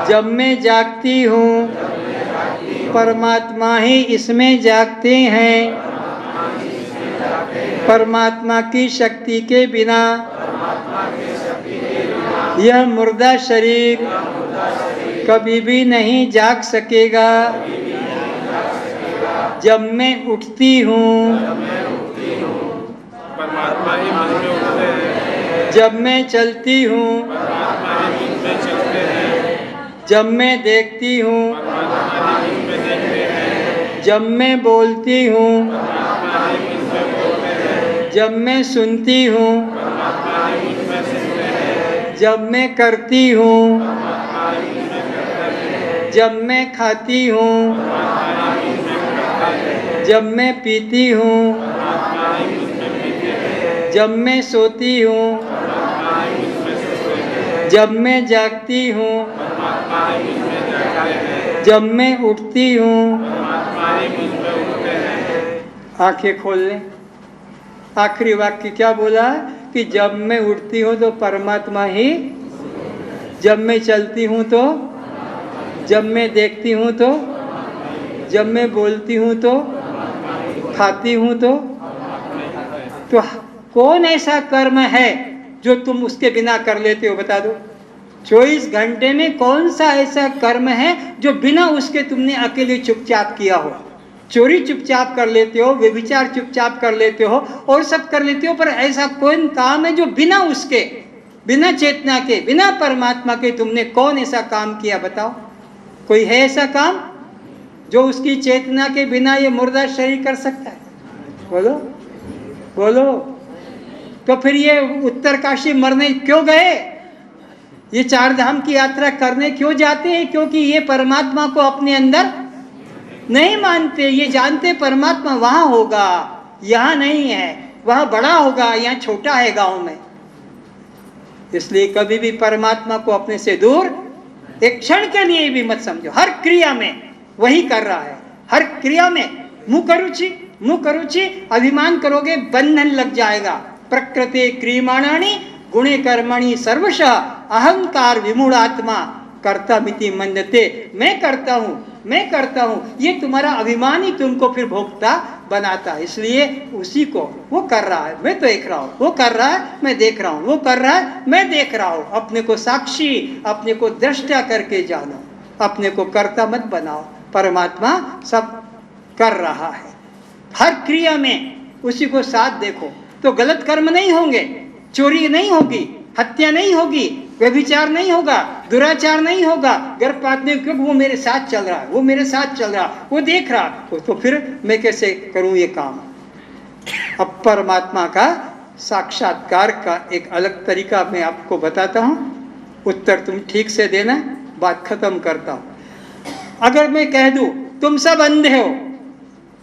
जब मैं जागती हूँ परमात्मा ही इसमें जागते हैं, परमात्मा की शक्ति के बिना यह मुर्दा शरीर कभी भी नहीं जाग सकेगा। जब मैं उठती हूँ परमात्मा ही मुझ में उठते हैं, जब मैं चलती हूँ परमात्मा ही मुझ में चलते हैं, जब मैं देखती हूँ परमात्मा ही मुझ में देखते हैं, जब मैं बोलती हूँ परमात्मा ही मुझ में बोलते हैं, जब मैं सुनती हूँ परमात्मा ही मुझ में सुनते हैं, जब मैं करती हूँ परमात्मा ही मुझ में करते हैं, जब मैं खाती हूँ परमात्मा ही मुझ में करते हैं, जब मैं पीती हूँ परमात्मा ही मुझ में पीते हैं, जब मैं सोती हूँ परमात्मा ही मुझ में सोते हैं, जब मैं जागती हूँ परमात्मा ही मुझ में जागते हैं, जब मैं उठती हूँ परमात्मा ही मुझ में उठते हैं। आंखें खोल लें। आखिरी वाक्य क्या बोला कि जब मैं उठती हूँ तो परमात्मा ही, जब मैं चलती हूँ तो, जब मैं देखती हूँ तो, जब मैं बोलती हूँ तो, खाती हूँ तो, तो कौन ऐसा कर्म है जो तुम उसके बिना कर लेते हो, बता दो। 24 घंटे में कौन सा ऐसा कर्म है जो बिना उसके तुमने अकेले चुपचाप किया हो? चोरी चुपचाप कर लेते हो, व्यभिचार चुपचाप कर लेते हो, और सब कर लेते हो, पर ऐसा कौन काम है जो बिना उसके, बिना चेतना के, बिना परमात्मा के तुमने कौन ऐसा काम किया, बताओ। कोई है ऐसा काम जो उसकी चेतना के बिना ये मुर्दा शरीर कर सकता है? बोलो बोलो। तो फिर ये उत्तरकाशी मरने क्यों गए? ये 4 धाम की यात्रा करने क्यों जाते हैं? क्योंकि ये परमात्मा को अपने अंदर नहीं मानते। ये जानते परमात्मा वहां होगा, यहां नहीं है, वहां बड़ा होगा, यहाँ छोटा है गांव में। इसलिए कभी भी परमात्मा को अपने से दूर एक क्षण के लिए भी मत समझो। हर क्रिया में वही कर रहा है, हर क्रिया में। मुख करुचि अभिमान करोगे बंधन लग जाएगा। प्रकृति क्रियमाणानि गुणे कर्मणि सर्वशः अहंकार विमूढ़ात्मा कर्ता मिति मन्यते। मैं करता हूँ, ये तुम्हारा अभिमान ही तुमको फिर भोक्ता बनाता है। इसलिए उसी को, वो कर रहा है मैं तो देख रहा हूँ, वो कर रहा है मैं देख रहा हूँ, वो कर रहा है मैं देख रहा हूँ। अपने को साक्षी, अपने को दृष्टा करके जानो, अपने को कर्ता मत बनाओ। परमात्मा सब कर रहा है, हर क्रिया में उसी को साथ देखो, तो गलत कर्म नहीं होंगे, चोरी नहीं होगी, हत्या नहीं होगी, व्यभिचार नहीं होगा, दुराचार नहीं होगा, गर्भपात नहीं, क्योंकि वो मेरे साथ चल रहा है, वो मेरे साथ चल रहा, वो देख रहा, तो फिर मैं कैसे करूं ये काम? अब परमात्मा का साक्षात्कार का एक अलग तरीका मैं आपको बताता हूं, उत्तर तुम ठीक से देना, बात खत्म करता हूं। अगर मैं कह दूं तुम सब अंधे हो,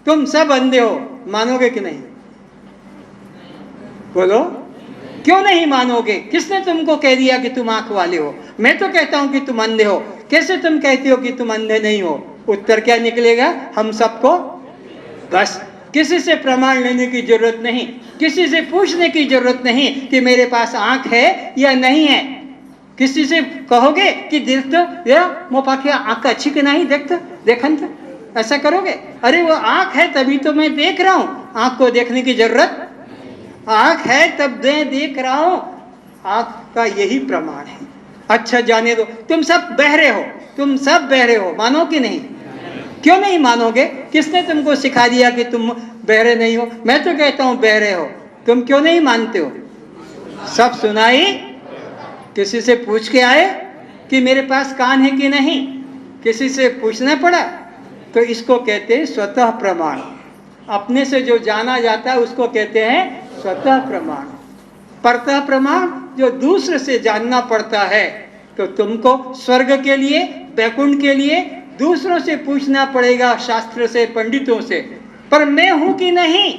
तुम सब अंधे हो, मानोगे कि नहीं? बोलो, क्यों नहीं मानोगे? किसने तुमको कह दिया कि तुम आंख वाले हो? मैं तो कहता हूं कि तुम अंधे हो, कैसे तुम कहते हो कि तुम अंधे नहीं हो? उत्तर क्या निकलेगा? हम सबको, बस किसी से प्रमाण लेने की जरूरत नहीं, किसी से पूछने की जरूरत नहीं कि मेरे पास आंख है या नहीं है। किसी से कहोगे कि देख तो या मोपाखे आंख अच्छी कि नहीं, देखन तो ऐसा करोगे? अरे वो आंख है तभी तो मैं देख रहा हूं, आंख को देखने की जरूरत, आंख है तब मैं देख रहा हूं, आंख का यही प्रमाण है। अच्छा जाने दो, तुम सब बहरे हो, तुम सब बहरे हो, मानो कि नहीं? क्यों नहीं मानोगे? किसने तुमको सिखा दिया कि तुम बहरे नहीं हो? मैं तो कहता हूं बहरे हो, तुम क्यों नहीं मानते हो? सब सुनाई, किसी से पूछ के आए कि मेरे पास कान है कि नहीं? किसी से पूछना पड़ा? तो इसको कहते हैं स्वतः प्रमाण। अपने से जो जाना जाता है उसको कहते हैं स्वतः प्रमाण। परतः प्रमाण जो दूसरे से जानना पड़ता है, तो तुमको स्वर्ग के लिए, वैकुंठ के लिए दूसरों से पूछना पड़ेगा, शास्त्र से, पंडितों से। पर मैं हूं कि नहीं,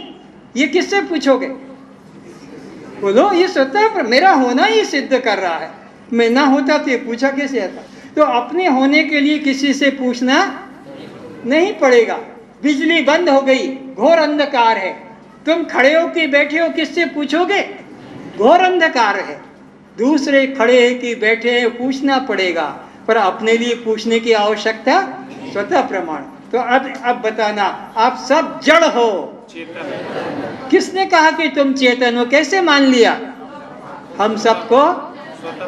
ये किससे पूछोगे? बोलो, ये स्वतः मेरा होना ही सिद्ध कर रहा है। मैं ना होता तो ये पूछा कैसे आता? तो अपने होने के लिए किसी से पूछना नहीं पड़ेगा। बिजली बंद हो गई, घोर अंधकार है, तुम खड़े हो कि बैठे हो, किससे पूछोगे? घोर अंधकार है, दूसरे खड़े हैं कि बैठे हैं पूछना पड़ेगा, पर अपने लिए पूछने की आवश्यकता स्वतः प्रमाण। तो अब बताना, आप सब जड़ हो, चेतन। किसने कहा कि तुम चेतन हो? कैसे मान लिया? हम सबको,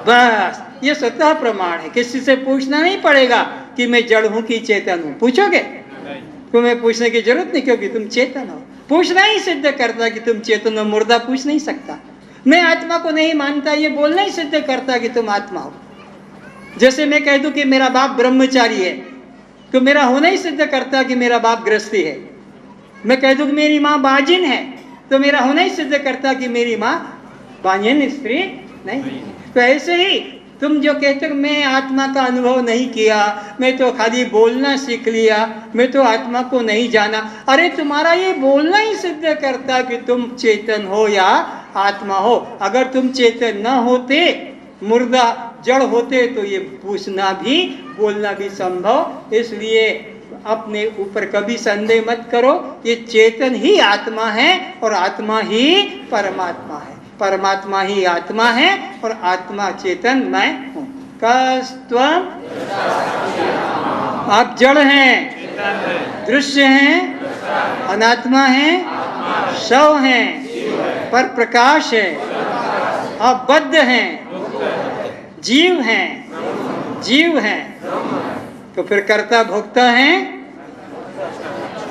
बस ये स्वतः प्रमाण है। किसी से पूछना नहीं पड़ेगा कि मैं जड़ हूं कि चेतन हूं। पूछोगे? तुम्हें पूछने की जरूरत नहीं, क्योंकि तुम चेतन हो। पूछना ही सिद्ध करता कि तुम चेतन हो, मुर्दा पूछ नहीं सकता। मैं आत्मा को नहीं मानता, ये बोलना ही सिद्ध करता कि तुम आत्मा हो। जैसे मैं कह दूं कि मेरा बाप ब्रह्मचारी है, तो मेरा होना ही सिद्ध करता कि मेरा बाप गृहस्थी है। मैं कह दूं कि मेरी माँ बाजिन है, तो मेरा होना ही सिद्ध करता कि मेरी माँ बाजिन स्त्री नहीं। तो ऐसे ही तुम जो कहते हो मैं आत्मा का अनुभव नहीं किया, मैं तो खाली बोलना सीख लिया, मैं तो आत्मा को नहीं जाना, अरे तुम्हारा ये बोलना ही सिद्ध करता कि तुम चेतन हो या आत्मा हो। अगर तुम चेतन न होते, मुर्दा जड़ होते, तो ये पूछना भी बोलना भी संभव। इसलिए अपने ऊपर कभी संदेह मत करो, ये चेतन ही आत्मा है और आत्मा ही परमात्मा है, परमात्मा ही आत्मा है और आत्मा चेतन मैं हूँ। कस्त्वम, आप जड़ हैं, दृश्य हैं, अनात्मा हैं, शव हैं, पर प्रकाश है, अब बद्ध हैं, जीव हैं, जीव हैं, तो फिर कर्ता भोक्ता हैं,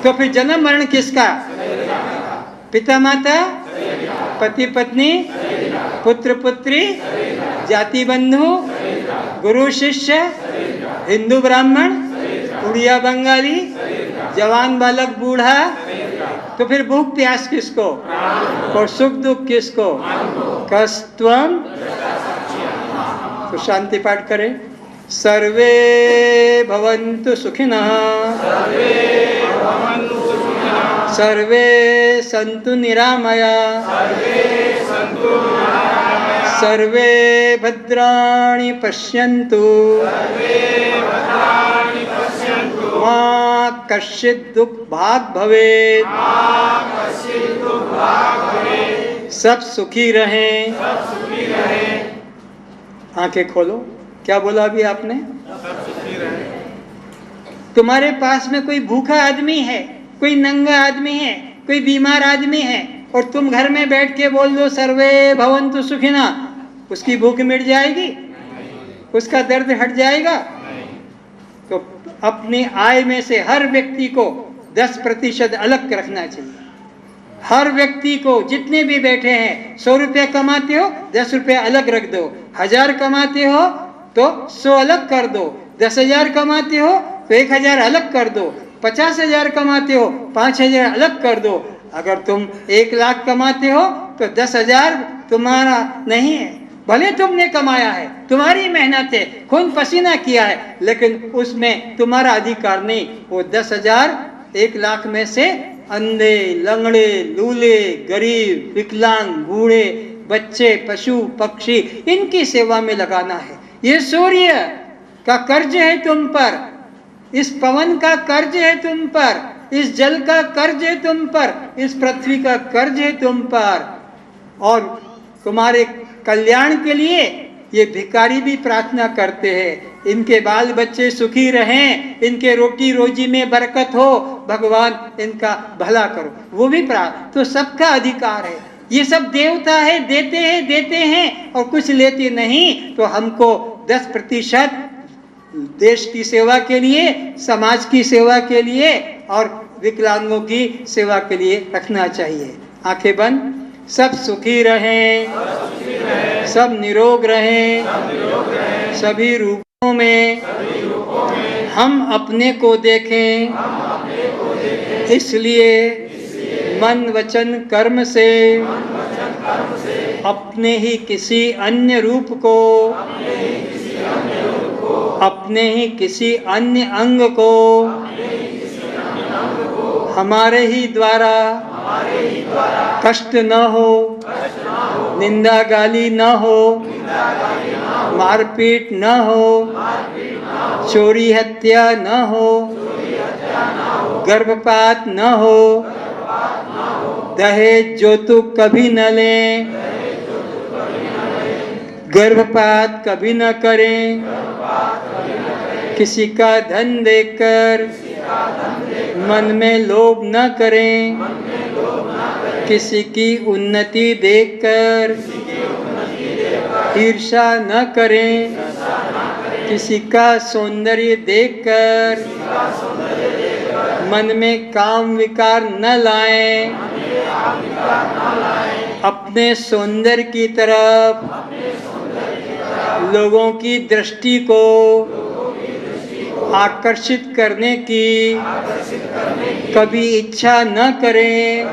तो फिर जन्म मरण किसका? पिता माता, पति पत्नी, पुत्र पुत्री, जाति बंधु, गुरु शिष्य, हिंदू ब्राह्मण, उड़िया बंगाली, जवान बालक बूढ़ा, तो फिर भूख प्यास किसको और सुख दुख किसको? कस्त्वम। तो शांति पाठ करें। सर्वे भवन्तु सुखिनः, सर्वे सन्तु निरामयाः, सर्वे भद्राणि पश्यन्तु, मा कश्चित् दुःखभाग् भवेत्, सब सुखी रहें। आंखें खोलो। क्या बोला अभी आपने? तुम्हारे पास में कोई भूखा आदमी है, कोई नंगा आदमी है, कोई बीमार आदमी है, और तुम घर में बैठ के बोल दो सर्वे भवन्तु सुखिनः, उसकी भूख मिट जाएगी? उसका दर्द हट जाएगा? तो अपनी आय में से हर व्यक्ति को 10% अलग रखना चाहिए। हर व्यक्ति को, जितने भी बैठे हैं, 100 रुपया कमाते हो 10 रुपया अलग रख दो, 1000 कमाते हो तो 100 अलग कर दो, 10,000 कमाते हो तो 1,000 अलग कर दो, 50,000 कमाते हो 5,000 अलग कर दो। अगर तुम 1 लाख कमाते हो तो 10,000 तुम्हारा नहीं है, भले तुमने कमाया है, तुम्हारी मेहनत है, खून पसीना किया है, लेकिन उसमें तुम्हारा अधिकार नहीं। वो 10,000 1 लाख में से अंधे, लंगड़े, लूले, गरीब, विकलांग, बूढ़े, बच्चे, पशु पक्षी, इनकी सेवा में लगाना है। ये सूर्य का कर्ज है तुम पर, इस पवन का कर्ज है तुम पर, इस जल का कर्ज है तुम पर, इस पृथ्वी का कर्ज है तुम पर। और तुम्हारे कल्याण के लिए ये भिखारी भी प्रार्थना करते हैं, इनके बाल बच्चे सुखी रहें, इनके रोटी रोजी में बरकत हो, भगवान इनका भला करो, वो भी प्रार्थना। तो सबका अधिकार है। ये सब देवता है, देते हैं और कुछ लेते नहीं। तो हमको 10% देश की सेवा के लिए, समाज की सेवा के लिए और विकलांगों की सेवा के लिए रखना चाहिए। आंखें बंद। सब सुखी रहें, सब निरोग रहें, सभी रूपों में हम अपने को देखें। इसलिए मन वचन कर्म से अपने ही किसी अन्य रूप को, अपने ही किसी अन्य अंग को हमारे ही द्वारा कष्ट न हो, निंदा गाली न हो, मारपीट न हो, चोरी हत्या न हो, गर्भपात न हो, दहेज जौतुक कभी न लें, गर्भपात कभी न करें, किसी का धन देकर मन में लोभ न करें, किसी की उन्नति देखकर ईर्ष्या न करें, किसी का सौंदर्य देखकर मन में काम विकार न लाएं, अपने सौंदर्य की तरफ लोगों की दृष्टि को आकर्षित करने की कभी इच्छा न करें,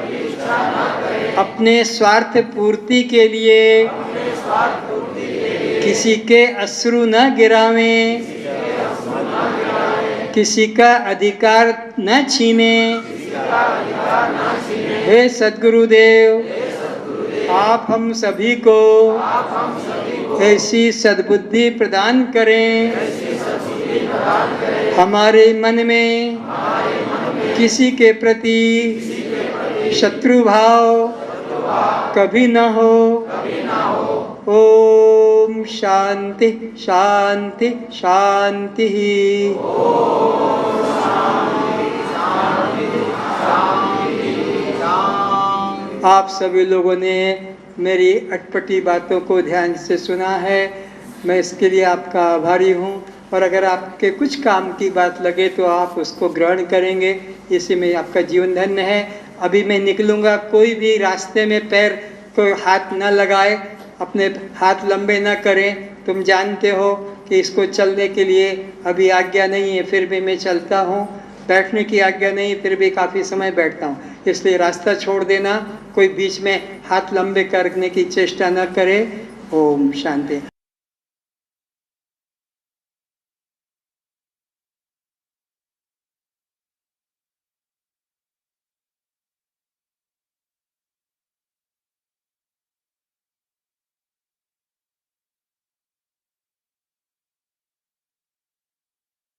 अपने स्वार्थ पूर्ति के लिए किसी के अश्रु न गिरावें, किसी का अधिकार न छीने। हे सद्गुरुदेव, आप हम सभी को ऐसी सद्बुद्धि प्रदान करें, हमारे मन में किसी के प्रति शत्रु भाव कभी न हो। ओम शांति शांति शांति। आप सभी लोगों ने मेरी अटपटी बातों को ध्यान से सुना है। मैं इसके लिए आपका आभारी हूँ, और अगर आपके कुछ काम की बात लगे तो आप उसको ग्रहण करेंगे, इसी में आपका जीवन धन्य है। अभी मैं निकलूँगा, कोई भी रास्ते में पैर को हाथ न लगाए, अपने हाथ लंबे न करें। तुम जानते हो कि इसको चलने के लिए अभी आज्ञा नहीं है, फिर भी मैं चलता हूँ। बैठने की आज्ञा नहीं, फिर भी काफ़ी समय बैठता हूँ। इसलिए रास्ता छोड़ देना, कोई बीच में हाथ लंबे करने की चेष्टा न करे। ओम शांति।